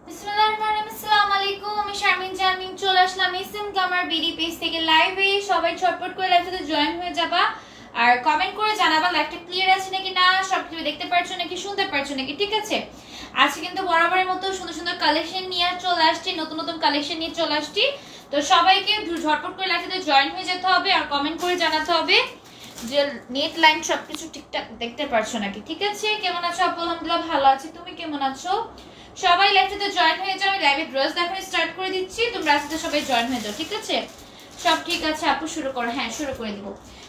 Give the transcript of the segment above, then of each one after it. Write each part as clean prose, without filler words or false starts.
আসসালামু আলাইকুম, আমি শারমিন জামিন চলে আসলাম এসএম গামার বিডি পেজ থেকে লাইভে। সবাই ঝটপট করে লাইভটাতে জয়েন হয়ে যাবা আর কমেন্ট করে জানাবা লাইভটা ক্লিয়ার আছে নাকি, না সবকিছু দেখতে পারছো নাকি, শুনতে পারছো নাকি। ঠিক আছে, আজকে কিন্তু বরাবরের মতো সুন্দর সুন্দর কালেকশন নিয়ে চলে আসছি, নতুন নতুন কালেকশন নিয়ে চলে আসছি। তো সবাইকে ঝটপট করে লাইভটাতে জয়েন হয়ে যেতে হবে আর কমেন্ট করে জানাতে হবে যে নেট লাইন সবকিছু ঠিকঠাক দেখতে পারছো নাকি। ঠিক আছে, কেমন আছো আপু? আলহামদুলিল্লাহ ভালো আছি, তুমি কেমন আছো? সবাই লাইভটাতে জয়েন হয়ে যাও। আমি লাইভে ড্রেস দেখানো স্টার্ট করে দিচ্ছি, তোমরা আজকে সবাই জয়েন হয়ে যাও। ঠিক আছে, সব ঠিক আছে আপু, শুরু করো। হ্যাঁ, শুরু করে দিব।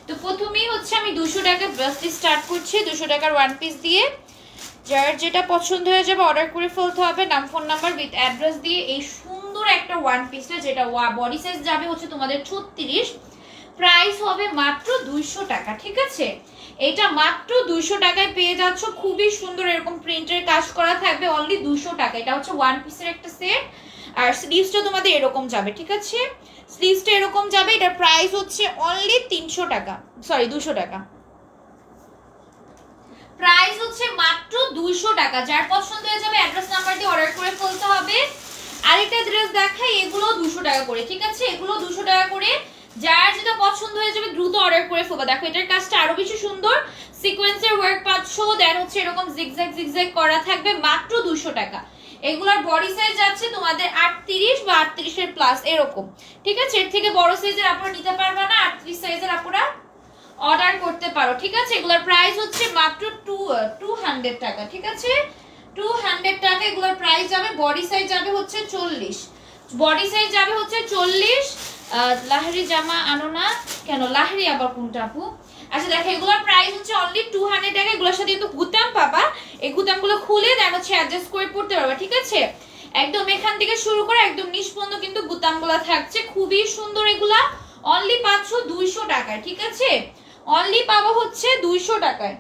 তো প্রথমেই হচ্ছে আমি 200 টাকার ড্রেসটি স্টার্ট করছি, 200 টাকার ওয়ান পিস দিয়ে। যার যেটা পছন্দ হয়ে যাবে অর্ডার করে ফেলতে হবে, নাম ফোন নাম্বার উইথ অ্যাড্রেস দিয়ে। এই সুন্দর একটা ওয়ান পিসটা, যেটা বডি সাইজ যাবে হচ্ছে তোমাদের 36, প্রাইস হবে মাত্র 200 টাকা। ঠিক আছে, এটা মাত্র 200 টাকায় পেয়ে যাচ্ছ। খুবই সুন্দর এরকম প্রিন্টের কাজ করা থাকবে, অনলি 200 টাকা। এটা হচ্ছে ওয়ান পিসের একটা সেট, আর স্লিভসটা তোমাদের এরকম যাবে। ঠিক আছে, স্লিভসটা এরকম যাবে। এটার প্রাইস হচ্ছে অনলি 300 টাকা, সরি 200 টাকা। প্রাইস হচ্ছে মাত্র 200 টাকা। যার পছন্দ হয়ে যাবে অ্যাড্রেস নাম্বার দিয়ে অর্ডার করে ফেলতে হবে। আরেকটা ড্রেস দেখাই, এগুলো 200 টাকা করে। ঠিক আছে, এগুলো 200 টাকা করে। যার যেটা পছন্দ হয়ে যাবে দ্রুত অর্ডার করে ফেলবা। দেখো এটার কাজটা আরো বেশি সুন্দর, সিকোয়েন্সের ওয়ার্ক পাচ্ছো, দেন হচ্ছে এরকম জিগজ্যাগ জিগজ্যাগ করা থাকবে, মাত্র 200 টাকা। এগুলোর বডি সাইজ আছে তোমাদের 38 বা 38 এর প্লাস এরকম। ঠিক আছে, এর থেকে বড় সাইজের আপনারা নিতে পারবা না, 38 সাইজের আপনারা অর্ডার করতে পারো। ঠিক আছে, এগুলোর প্রাইস হচ্ছে মাত্র 200 টাকা। ঠিক আছে, 200 টাকা এগুলোর প্রাইস যাবে। বডি সাইজ যাবে হচ্ছে 40, বডি সাইজ যাবে হচ্ছে 40। লাহরি জামা আনো না কেন? লাহরি আবার কোনটা আপু? আচ্ছা দেখো, এগুলোর প্রাইস হচ্ছে অনলি 200 টাকা। এগুলোর সাথে কিন্তু গুতাম পাবা, এই গুতামগুলো খুলে দেন হচ্ছে অ্যাডজাস্ট করে পড়তে পারবা। ঠিক আছে, একদম এখান থেকে শুরু করে একদম নিচ পর্যন্ত কিন্তু গুতামগুলো থাকছে, খুবই সুন্দর। এগুলা অনলি পাচ্ছ 200 টাকায়। ঠিক আছে, অনলি পাবো হচ্ছে 200 টাকায়।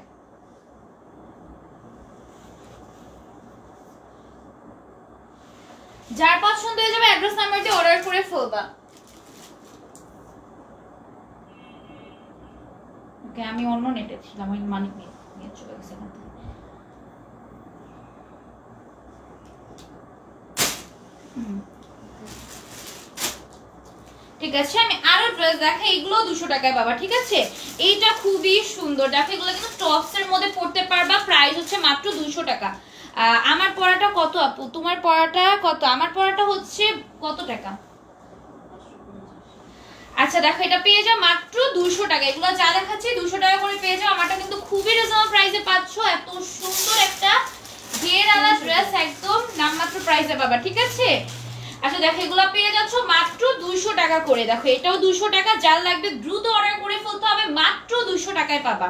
যার পছন্দ হয়ে যাবে অ্যাড্রেস নাম্বার দিয়ে অর্ডার করে ফেলবা। ওকে, আমি অন্য নেটে ছিলাম, ওই মানিক নিয়ে চলে গেছে এখান থেকে। ঠিক আছে, আমি আরো ড্রেস দেখাই, এগুলো 200 টাকায় পাবা। ঠিক আছে, এইটা খুবই সুন্দর। দেখো এগুলো কিন্তু টপস এর মধ্যে পড়তে পারবা, প্রাইস হচ্ছে মাত্র 200 টাকা। আমার পড়াটা কত আপু? তোমার পড়াটা কত? আমার পড়াটা হচ্ছে কত টাকা? আচ্ছা দেখো, এটা পেয়ে যাও মাত্র 200 টাকা। এগুলো যা দেখাচ্ছি 200 টাকা করে পেয়ে যাও। আমারটা কিন্তু খুবই রিজনেবল প্রাইসে পাচ্ছ। এত সুন্দর একটা ঘেরালা ড্রেস একদম নামমাত্র প্রাইসে পাবা। ঠিক আছে, আচ্ছা দেখো এগুলো পেয়ে যাচ্ছ মাত্র 200 টাকা করে। দেখো এটাও 200 টাকা, যার লাগবে দ্রুত অর্ডার করে ফেলতে হবে, মাত্র 200 টাকায় পাবা।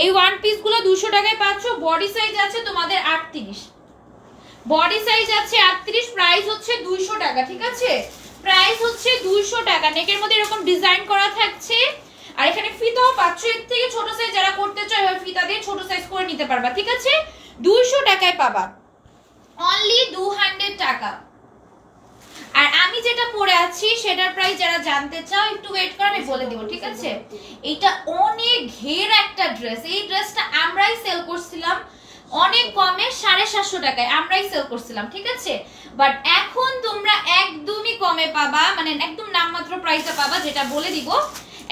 এই ওয়ান পিস গুলো 200 টাকায় পাচ্ছ। বডি সাইজ আছে তোমাদের 38, বডি সাইজ আছে 38, প্রাইস হচ্ছে 200 টাকা। ঠিক আছে, প্রাইস হচ্ছে 200 টাকা। নেকের মধ্যে এরকম ডিজাইন করা থাকছে, আর এখানে ফিতাও পাচ্ছ। এর থেকে ছোট সাইজ যারা করতে চায় ওই ফিতা দিয়ে ছোট সাইজ করে নিতে পারবা। ঠিক আছে, 200 টাকায় পাবা, অনলি 200 টাকা। আর আমি যেটা পরে আছি সেটার প্রাইস যারা জানতে চাও একটু ওয়েট করো, আমি বলে দিব। ঠিক আছে, এটা অনেক ঘের একটা ড্রেস। এই ড্রেসটা আমরাই সেল করছিলাম অনেক কমে, 750 টাকায় আমরাই সেল করছিলাম। ঠিক আছে, বাট এখন তোমরা একদমই কমে পাবা, মানে একদম নামমাত্র প্রাইসে পাবা, যেটা বলে দিব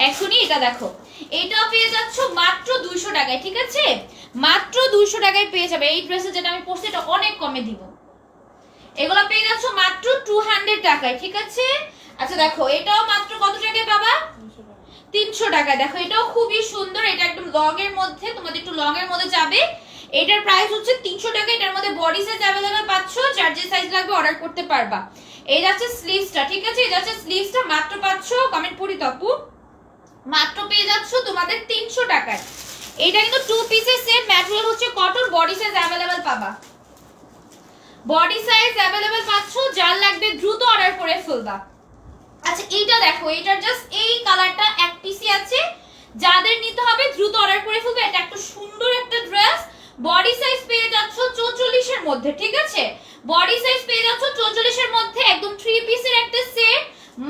এখনই। এটা দেখো, এটা পেয়ে যাচ্ছ মাত্র 200 টাকায়। ঠিক আছে, মাত্র 200 টাকায় পেয়ে যাবে। এই ড্রেসে যেটা আমি পরছি এটা অনেক কমে দিব। এগুলো পেয়ে যাচ্ছ মাত্র 200 টাকায়। ঠিক আছে, আচ্ছা দেখো এটাও মাত্র কত টাকায় পাবা? 300 টাকায়। দেখো এটাও খুবই সুন্দর, এটা একদম লং এর মধ্যে, তোমাদের একটু লং এর মধ্যে যাবে। এটার প্রাইস হচ্ছে 300 টাকা। এটার মধ্যে বডি সাইজ अवेलेबल পাচ্ছ, যার যে সাইজ লাগবে অর্ডার করতে পারবা। এই যাচ্ছে স্লিভসটা। ঠিক আছে, এই যাচ্ছে স্লিভসটা, মাত্র পাচ্ছ, কমেন্ট পড়ি তপু, মাত্র পেয়ে যাচ্ছ তোমাদের 300 টাকায়। এটা কিন্তু টু পিসের সেট, ম্যাটেরিয়াল হচ্ছে কটন, বডি সাইজ अवेलेबल পাবা, বডি সাইজ अवेलेबल পাচ্ছ, যার লাগবে দ্রুত অর্ডার করে ফেলবা। আচ্ছা এইটা দেখো, এটার জাস্ট এই কালারটা এক পিসি আছে, যাদের নিতে হবে দ্রুত অর্ডার করে ফেলবে। এটা একটা সুন্দর একটা ড্রেস, বডি সাইজ পেয়ে যাচ্ছ 44 এর মধ্যে। ঠিক আছে, বডি সাইজ পেয়ে যাচ্ছ 44 এর মধ্যে, একদম 3 পিসের একটা সেট,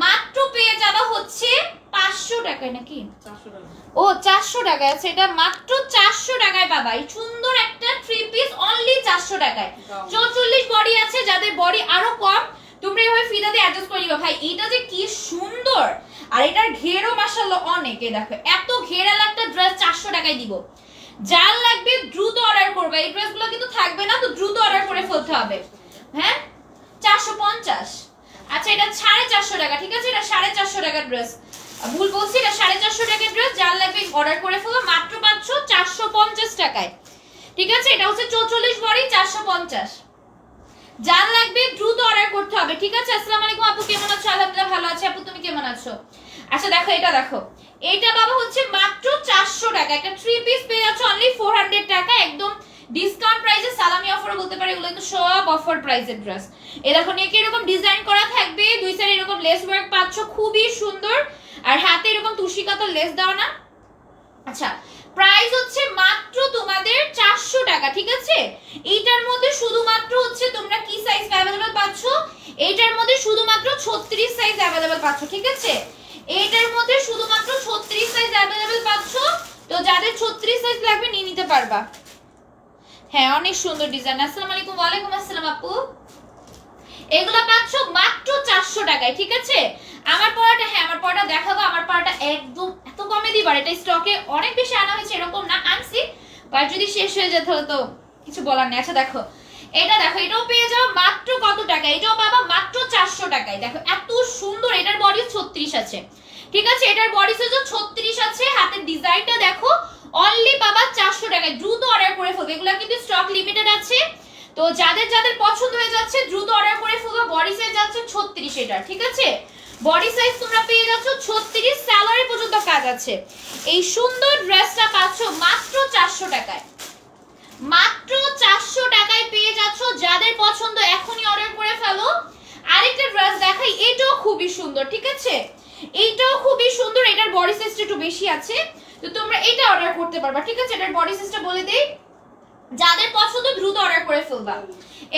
মাত্র পেয়ে যাবা হচ্ছে 500 টাকায়। নাকি 400 টাকা? ও 400 টাকায় আছে, এটা মাত্র 400 টাকায় পাবা। এই সুন্দর একটা 3 পিস অনলি 400 টাকায়। 44 বডি আছে, যাদের বডি আরো কম তোমরা এইভাবে ফিতা দিয়ে অ্যাডজাস্ট করে নিবা। ভাই এটা যে কি সুন্দর, আর এটার ঘেরও মাশাআল্লাহ অনেক। এই দেখো এত ঘেরাল একটা ড্রেস 400 টাকায় দিব। যার লাগবে দ্রুত অর্ডার করবে, এই ড্রেসগুলো কিন্তু থাকবে না, তো দ্রুত অর্ডার করে ফেলতে হবে। হ্যাঁ 450। আচ্ছা এটা 450 টাকা, ঠিক আছে, এটা 450 টাকার ড্রেস, ভুল বলছি, এটা 450 টাকার ড্রেস। যার লাগবে অর্ডার করে ফেলো, মাত্র পাচ্ছ 450 টাকায়, ঠিক আছে। এটা হচ্ছে 44 বডি 450। যার লাগবে দ্রুত অর্ডার করতে হবে, ঠিক আছে। আসসালামু আলাইকুম আপু, কেমন আছো? আলহামদুলিল্লাহ ভালো আছি আপু, তুমি কেমন আছো? আচ্ছা দেখো এটা, দেখো এটা বাবা হচ্ছে মাত্র 400 টাকা। একটা 3 পিস পেয়ে যাচ্ছে অনলি 400 টাকা, একদম ডিসকাউন্ট প্রাইসে, সালামি অফারও বলতে পারে, এগুলো কিন্তু সব অফার প্রাইসের ড্রেস। এই দেখো নেকে এরকম ডিজাইন করা থাকবে, দুই সাইডে এরকম লেস ওয়ার্ক পাচ্ছ, খুবই সুন্দর, আর হাতে এরকম তুশি কাতার লেস দাও না। আচ্ছা প্রাইস হচ্ছে মাত্র তোমাদের 400 টাকা, ঠিক আছে। এইটার মধ্যে শুধুমাত্র হচ্ছে তোমরা কি সাইজ अवेलेबल পাচ্ছ, এইটার মধ্যে শুধুমাত্র 36 সাইজ अवेलेबल পাচ্ছ, ঠিক আছে। এইটার মধ্যে শুধুমাত্র 36 সাইজ अवेलेबल পাচ্ছ, তো যাদের 36 সাইজ লাগবে নিয়ে নিতে পারবা। হ্যাঁ অনেক সুন্দর ডিজাইন। আসসালামু আলাইকুম। ওয়ালাইকুম আসসালাম আপু, এগুলা পাচ্ছ মাত্র 400 টাকায়, ঠিক আছে। আমার পড়াটা, হ্যাঁ আমার পড়াটা দেখাবো, আমার পড়াটা একদম এত কমে দিবার, এটা স্টকে অনেক বেশি আনা হয়েছে এরকম না, আনছি বাট যদি শেষ হয়ে যেত তো কিছু বলার নেই। আচ্ছা দেখো এটা, দেখো এটাও পেয়ে যাও মাত্র কত টাকা, এটাও পাবা মাত্র 400 টাকায়। দেখো এত সুন্দর, এটার বডি 36 আছে, ঠিক আছে, এটার বডি সাইজও 36 আছে, হাতের ডিজাইনটা দেখো, অনলি পাবা 400 টাকায়। দ্রুত অর্ডার করে ফেলবে, এগুলা কিন্তু স্টক লিমিটেড আছে, তো যাদের যাদের পছন্দ হয়ে যাচ্ছে দ্রুত অর্ডার করে ফেলবে। বডি সাইজ যাচ্ছে 36 এটা, ঠিক আছে, বডি সাইজ তোমরা পেয়ে যাচ্ছ 36, সালোয়ারে পর্যন্ত কাজ আছে। এই সুন্দর ড্রেসটা পাচ্ছ মাত্র 400 টাকায়, মাত্র 400 টাকায় পেয়ে যাচ্ছ। যাদের পছন্দ এখনই অর্ডার করে ফেলো। আরেকটা ড্রেস দেখাই, এটাও খুবই সুন্দর, ঠিক আছে, এইটাও খুবই সুন্দর, এটার বডি সাইজটা একটু বেশি আছে, তো তোমরা এটা অর্ডার করতে পারবা, ঠিক আছে। এটার বডি সাইজটা বলে দেই, যাদের পছন্দ দ্রুত অর্ডার করে ফেলবা।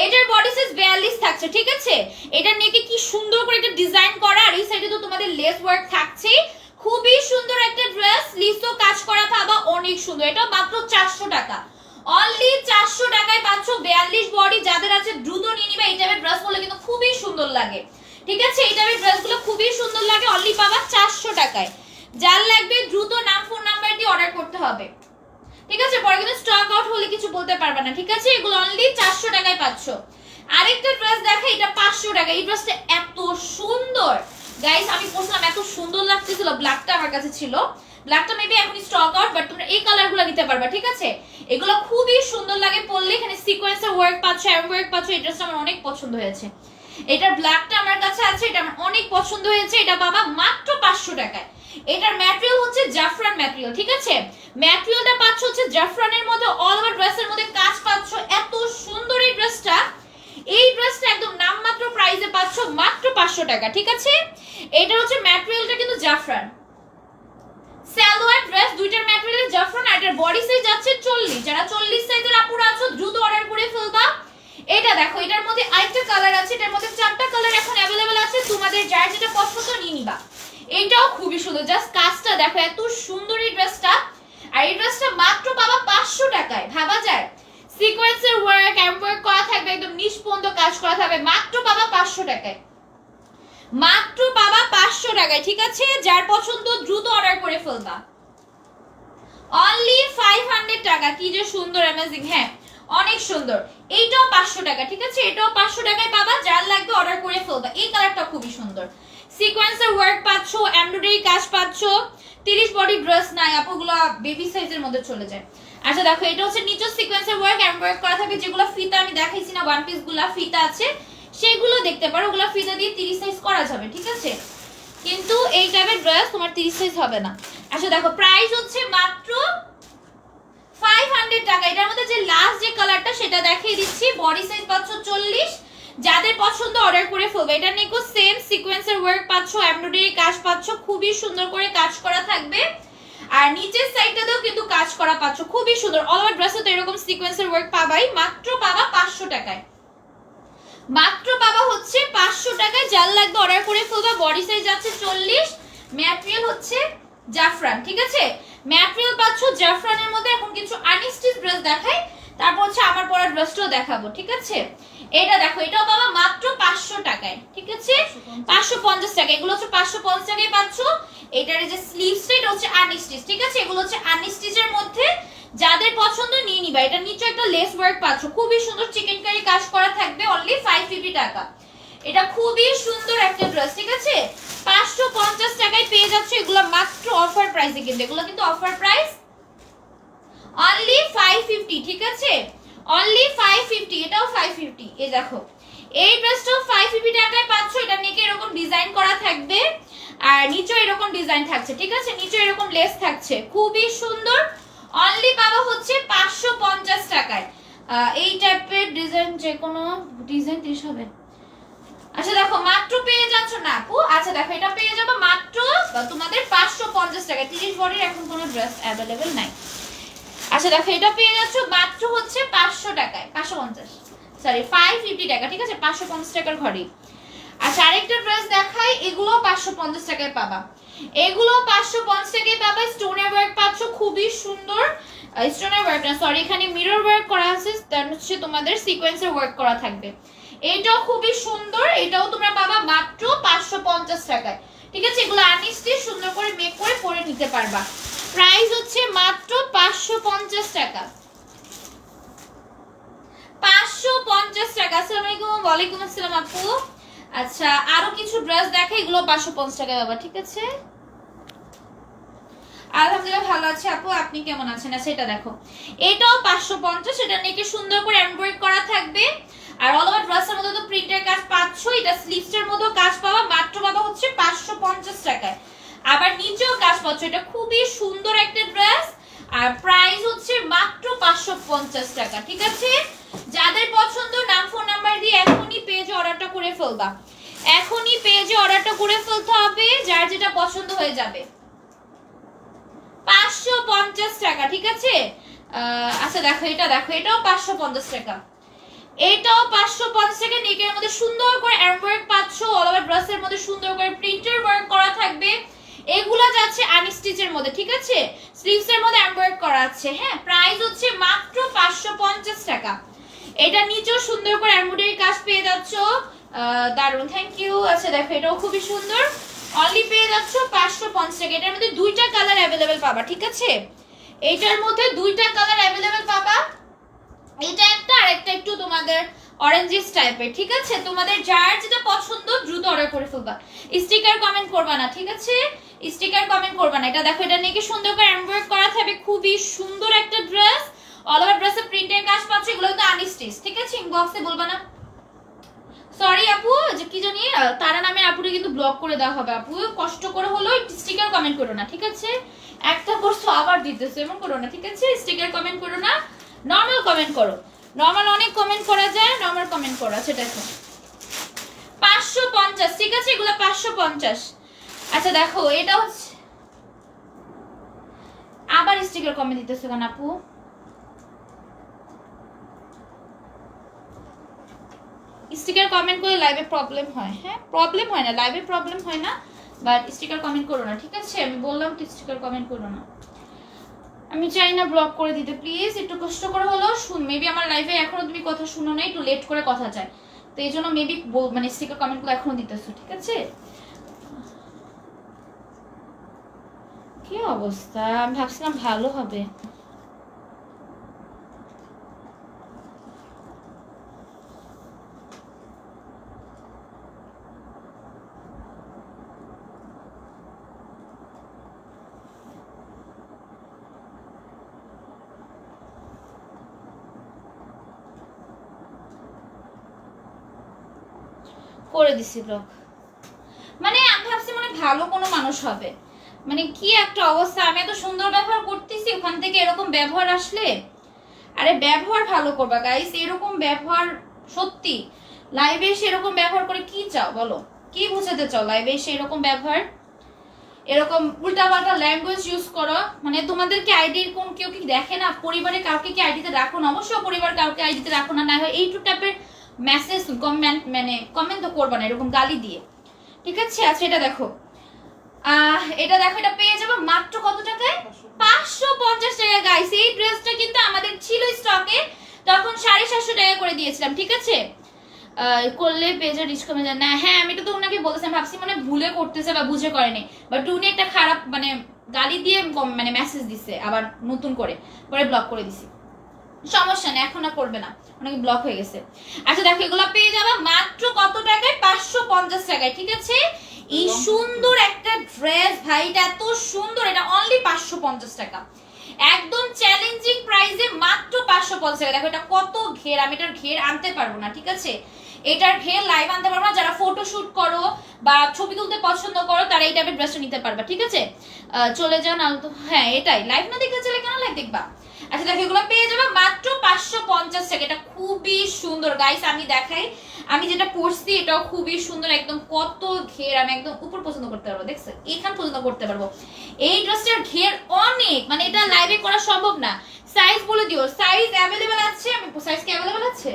এটার বডি সাইজ 42 থাকছে, ঠিক আছে। এটা নেকে কি সুন্দর করে একটা ডিজাইন করা, আর এই সাইডে তো তোমাদের লেস ওয়ার্ক থাকছে, খুবই সুন্দর একটা ড্রেস, লিসো কাজ করা পাবা, অনেক সুন্দর। এটা মাত্র 400 টাকা, অনলি 400 টাকায় পাচ্ছ 42 বডি। যাদের আছে দ্রুত নিয়ে নিবে, এই টাইপের ড্রেস গুলো কিন্তু খুবই সুন্দর লাগে, ঠিক আছে, এই টাইপের ড্রেসগুলো খুবই সুন্দর লাগে, অনলি পাবা 400 টাকায়। যার লাগবে দ্রুত নাম ফোন নাম্বার দিয়ে অর্ডার করতে হবে, ঠিক আছে, পরে কিন্তু স্টক আউট হলে কিছু বলতে পারবে না, ঠিক আছে। এগুলো অনলি 400 টাকায় পাচ্ছ। আরেকটা ড্রেস দেখে, এটা 500 টাকা, এই ড্রেসটা এত সুন্দর গাইস, আমি পরছিলাম এত সুন্দর লাগতেছিল, ব্ল্যাকটা আমার কাছে ছিল, ব্ল্যাকটা মেবি এখন স্টক আউট, বাট তোমরা এই কালারগুলো নিতে পারবা, ঠিক আছে। এগুলো খুবই সুন্দর লাগে পরলে, এখানে সিকোয়েন্সের ওয়ার্ক পাচ্ছ, এম ওয়ার্ক পাচ্ছ, এই ড্রেসটা আমার অনেক পছন্দ হয়েছে, এটার ব্ল্যাকটা আমার কাছে আছে, এটা আমার অনেক পছন্দ হয়েছে। এটা বাবা মাত্র 500 টাকায়। এটার ম্যাটেরিয়াল হচ্ছে জাফরান ম্যাটেরিয়াল, ঠিক আছে, ম্যাটেরিয়ালটা পাচ্ছ হচ্ছে জাফরানের মধ্যে, অল ওভার ড্রেসের মধ্যে কাজ পাচ্ছ, এত সুন্দর এই ড্রেসটা। এই ড্রেসটা একদম নামমাত্র প্রাইসে পাচ্ছ মাত্র 500 টাকা, ঠিক আছে। এটা হচ্ছে ম্যাটেরিয়ালটা কিন্তু জাফরান, সালোয়ার ড্রেস দুইটার ম্যাটেরিয়াল জাফরান, আর এটার বডি সাইজ যাচ্ছে 40। যারা 40 সাইজের আপুরা আছো দ্রুত অর্ডার করে ফেলবা। এটা দেখো, এটার মধ্যে আরেকটা কালার আছে, এটার মধ্যে 4টা কালার এখন अवेलेबल আছে, তোমাদের যার যেটা পছন্দ নিয়ে নিবা। এটাও খুবই সুন্দর, জাস্ট কাজটা দেখো এত সুন্দর এই ড্রেসটা, আর এই ড্রেসটা মাত্র পাবা 500 টাকায়, ভাবা যায়, সিকোয়েন্সের ওয়ার্ক এমওয়ার্ক করা থাকবে, একদম নিষ্পন্দ কাজ করা থাকবে, মাত্র পাবা 500 টাকায়, মাত্র পাবা 500 টাকায়, ঠিক আছে। যার পছন্দ দ্রুত অর্ডার করে ফেলবা। অনলি 500 টাকা, কি যে সুন্দর, অ্যামেজিং, হ্যাঁ অনেক সুন্দর। এইটাও 500 টাকা, ঠিক আছে, এটাও 500 টাকায় পাবা। যার লাগবে অর্ডার করে ফেলবা। এই কালারটা খুবই সুন্দর, সিকোয়েন্সের ওয়ার্ক পাচ্ছ, এমব্রয়ডারি কাজ পাচ্ছ, 30 বডি ড্রেস নাই আপুগুলো বেবি সাইজের মধ্যে চলে যায়। আচ্ছা দেখো, এটা হচ্ছে নিচে সিকোয়েন্সের ওয়ার্ক এমব্রয়ডারি করা থাকবে, যেগুলো ফিতা আমি দেখাইছি না, ওয়ান পিস গুলা ফিতা আছে, সেগুলো দেখতে পারো, ওগুলো ফিতা দিয়ে 30 সাইজ করা যাবে, ঠিক আছে, কিন্তু এই টাইপের ড্রেস তোমার 30 সাইজ হবে না। আচ্ছা দেখো, প্রাইস হচ্ছে মাত্র 500 টাকা। এটার মধ্যে যে লাস্ট যে কালারটা সেটা দেখিয়ে দিচ্ছি, বডি সাইজ পাচ্ছ 40। যাদের পছন্দ অর্ডার করে ফেলবে। এটা নিকো সেম সিকোয়েন্সের ওয়ার্ক পাচ্ছ, এমব্রয়ডারি কাজ পাচ্ছ, খুবই সুন্দর করে কাজ করা থাকবে, আর নিচের সাইডটাতেও কিন্তু কাজ করা পাচ্ছ, খুবই সুন্দর। অল ওভার ড্রেসে তো এরকম সিকোয়েন্সের ওয়ার্ক পাবাই, মাত্র পাবা 500 টাকায়, মাত্র পাবা হচ্ছে 500 টাকায়। যার লাগবে অর্ডার করে ফেলবা। বডি সাইজ যাচ্ছে 40, ম্যাটেরিয়াল হচ্ছে জাফরান, ঠিক আছে, ম্যাটেরিয়াল পাচ্ছ জাফরানের মধ্যে। এখন কিছু আনস্টিচ ড্রেস দেখাই, তারপর হচ্ছে আমার পরা ড্রেসটাও দেখাবো, ঠিক আছে? এটা দেখো, এটাও পাবা মাত্র 500 টাকায়, ঠিক আছে? 550 টাকা। এগুলো হচ্ছে 550 টাকায় পাচ্ছ। এটার যে স্লিভসটা এটা হচ্ছে আনস্টিচ, ঠিক আছে? এগুলো হচ্ছে আনস্টিচের মধ্যে, যাদের পছন্দ নিয়ে নিবা। এটা নিচে একটা লেস ওয়ার্ক পাচ্ছ, খুবই সুন্দর চিকেন কারি কাজ করা থাকবে, অনলি 550 টাকা। এটা খুবই সুন্দর একটা ড্রেস, ঠিক আছে? 550 টাকায় পেয়ে যাচ্ছে এগুলো মাত্র অফার প্রাইসে, কিন্তু এগুলো কিন্তু অফার প্রাইস অনলি 550, ঠিক আছে? অনলি 550, এটাও 550। এই দেখো, এই ড্রেসটাও 550 টাকায় পাচ্ছ। এটা নিচে এরকম ডিজাইন করা থাকবে আর নিচে এরকম ডিজাইন থাকছে, ঠিক আছে? নিচে এরকম লেস থাকছে, খুবই সুন্দর। অনলি পাবা হচ্ছে 550 টাকায়। এই টাইপের ডিজাইন, যে কোনো ডিজাইন 30 হবে। আচ্ছা দেখো, মাত্র পেয়ে যাচ্ছ না আপু? আচ্ছা দেখো, এটা পেয়ে যাবে মাত্র তোমাদের 550 টাকা। 30 বডির এখন কোনো ড্রেস অ্যাভেলেবেল নাই। আচ্ছা দেখো, এটা পেয়ে যাচ্ছ মাত্র হচ্ছে 500 টাকায়, 550, সরি 550 টাকা, ঠিক আছে? 550 টাকার ঘরে। আচ্ছা আরেকটা ড্রেস দেখাই, এগুলো 550 টাকায় পাবা। এগুলো 550 টাকায় পাবা। স্টোনের ওয়ার্ক পাচ্ছ, খুবই সুন্দর। স্টোনের ওয়ার্ক না, সরি, এখানে মিরর ওয়ার্ক করা আছে, তার হচ্ছে তোমাদের সিকোয়েন্সের ওয়ার্ক করা থাকবে। এটাও খুবই সুন্দর, এটাও তোমরা পাবা মাত্র 550 টাকায়, ঠিক আছে? এগুলো আনস্টিচ সুন্দর করে মেক করে পরে নিতে পারবা। প্রাইস হচ্ছে মাত্র 550 টাকা, 550 টাকা। আসসালামু আলাইকুম। ওয়ালাইকুম আসসালাম আপু। আচ্ছা আরো কিছু ড্রেস দেখে, এগুলো 550 টাকায় পাবা, ঠিক আছে? আলহামদুলিল্লাহ ভালো আছে আপু, আপনি কেমন আছেন? আচ্ছা এটা দেখো, এটাও 550। এটা নেকে সুন্দর করে এমব্রয়ডারি করা থাকবে আর অল ওভার ড্রেসের মধ্যে তো প্রিন্টের কাজ পাচ্ছ। এটা স্লিভসের মধ্যেও কাজ পাবা, মাত্র পাবা হচ্ছে 550 টাকায়। আবার নিচেও কাজ পাচ্ছ। এটা খুবই সুন্দর একটা ড্রেস আর প্রাইস হচ্ছে মাত্র 550 টাকা, ঠিক আছে? যাদের পছন্দ নাম ফোন নাম্বার দিয়ে এখনই পেজে অর্ডারটা করে ফেলবা, এখনই পেজে অর্ডারটা করে ফেলতে হবে, যার যেটা পছন্দ হয়ে যাবে। 550 টাকা, ঠিক আছে? আচ্ছা দেখো, এটা দেখো, এটাও 550 টাকা। এটাও 550 টাকা। নেকের মধ্যে সুন্দর করে এমব্রয়ডারি পাচ্ছ, অল ওভার ড্রেসের মধ্যে সুন্দর করে প্রিন্টের ওয়ার্ক করা থাকবে। এগুলা যাচ্ছে আনস্টিচের মধ্যে, ঠিক আছে? স্লিভসের মধ্যে এমব্রয়ডারি করা আছে। হ্যাঁ, প্রাইস হচ্ছে মাত্র 550 টাকা। এটা নিচেও সুন্দর করে এমব্রয়ডারি কাজ পেয়ে যাচ্ছ, দারুন, থ্যাংক ইউ। আচ্ছা দেখো, এটাও খুবই সুন্দর, অনলি পেয়ে যাচ্ছ 550 টাকা। এটার মধ্যে দুইটা কালার অ্যাভেলেবেল পাবা, ঠিক আছে? এইটার মধ্যে দুইটা কালার অ্যাভেলেবেল পাবা, এটা একটা আর একটা একটু তোমাদের অরেঞ্জিস টাইপের, ঠিক আছে? তোমাদের যার যেটা পছন্দ দ্রুত অর্ডার করে ফেলবা। স্টিকার কমেন্ট করবা না, ঠিক আছে? স্টিকার কমেন্ট করবা না। এটা দেখো, এটা নিয়ে সুন্দর করে এমব্রয়ডারি করা থাকবে, খুবই সুন্দর একটা ড্রেস। অল ওভার ড্রেসে প্রিন্টের কাজ পাচ্ছ, এগুলো কিন্তু আনস্টিচ, ঠিক আছে? ইনবক্সে বলবা না। সরি আপু, যে কি জানি তারা নামে আপুরে কিন্তু ব্লক করে দেওয়া হবে। আপু কষ্ট করে হলো স্টিকার কমেন্ট করো না, ঠিক আছে? একটা করছো আবার দিতেছো, এমন করো না, ঠিক আছে? স্টিকার কমেন্ট করো না, নরমাল কমেন্ট করো। নরমাল অনেক কমেন্ট করা যায়, নরমাল কমেন্ট করো। আচ্ছা দেখো, 550, ঠিক আছে? এগুলো 550। আচ্ছা দেখো, এটা হচ্ছে আবার স্টিকার কমেন্ট দিতেছো কেন আপু? স্টিকার কমেন্ট করে লাইভে প্রবলেম হয়। হ্যাঁ, প্রবলেম হয় না, লাইভে প্রবলেম হয় না, বাট স্টিকার কমেন্ট করো না, ঠিক আছে? আমি বললাম তো স্টিকার কমেন্ট করো না। আমি চাই না ব্লক করে দিতে, প্লিজ একটু কষ্ট করে হলো শুন। মেবি আমার লাইভে এখনো তুমি কথা শুনো না, একটু লেট করে কথা চাই, তো এই জন্য মেবি মানে স্টিকার কমেন্টগুলো এখনো দিতেছো, ঠিক আছে? কি অবস্থা, আমি ভাবছিলাম ভালো হবে। করে দিছি ব্লক। মানে আমি ভাবছি মানে ভালো কোনো মানুষ হবে, মানে কি একটা অবস্থা। আমি এত সুন্দর ব্যবহার করতেছি, ওখান থেকে এরকম ব্যবহার আসলে। আরে ব্যবহার ভালো করবা গাইস, এরকম ব্যবহার সত্যি লাইভে এসে এরকম ব্যবহার করে কি চাও বলো? কি বুঝাতে চাও লাইভে এসে এরকম ব্যবহার? এরকম উল্টাপাল্টা ল্যাঙ্গুয়েজ ইউজ করো, মানে তোমাদের কি আইডির কোন কেউ কি দেখে না? পরিবারে কাউকে কি আইডিতে রাখো না? অবশ্যই পরিবার কাউকে আইডিতে রাখো না, না হয় এই টু টাইপের মেসেজ কমেন্ট, মানে কমেন্ট তো করবা না এরকম গালি দিয়ে, ঠিক আছে? আচ্ছা এটা দেখো, এটা দেখো, এটা পেয়ে যাবে মাত্র কত টাকায়? 550 টাকা গাইস। এই ড্রেসটা কিন্তু আমাদের ছিল স্টকে, তখন 750 টাকা করে দিয়েছিলাম, ঠিক আছে? করলে পেজে রিচ কমে যায় না। হ্যাঁ আমি তো ওনাকে বলেছিলাম, ভাবছি মানে ভুলে করতেছে বা বুঝে করেনি, বাট উনি একটা খারাপ মানে গালি দিয়ে মানে মেসেজ দিছে আবার নতুন করে, পরে ব্লক করে দিছি। সমস্যা নেই, এখন আর করবে না, অনেক ব্লক হয়ে গেছে। আচ্ছা দেখো এগুলো পেয়ে যাবা মাত্র কত টাকায়? 550 টাকায়, ঠিক আছে? এই সুন্দর একটা ড্রেস ভাই, এটা এত সুন্দর, এটা অনলি 550 টাকা, একদম চ্যালেঞ্জিং প্রাইসে মাত্র 550 টাকা। দেখো এটা কত ঘের, আমি এটার ঘের আনতে পারবো না, ঠিক আছে? এটার ঘের লাইভ আনতে পারবো না। যারা ফটো শুট করো বা ছবি তুলতে পছন্দ করো তারা এই টাইপের ড্রেসটা নিতে পারবা, ঠিক আছে? চলে যাও না তো, হ্যাঁ এটাই লাইভ না দেখে চলে কেন লাইভ দেখবা। আচ্ছা দেখো এগুলো পেয়ে যাবে মাত্র 550 টাকা, এটা খুবই সুন্দর গাইস। আমি দেখাই, আমি যেটা পরছি এটাও খুবই সুন্দর, একদম কত ঘের, আমি একদম উপর পছন্দ করতে পারবো, দেখছো এখান পছন্দ করতে পারবো। এই ড্রেসটার ঘের অনেক, মানে এটা লাইভে করা সম্ভব না। সাইজ বলে দিও, সাইজ অ্যাভেলেবল আছে? আমি সাইজ কি অ্যাভেলেবল আছে?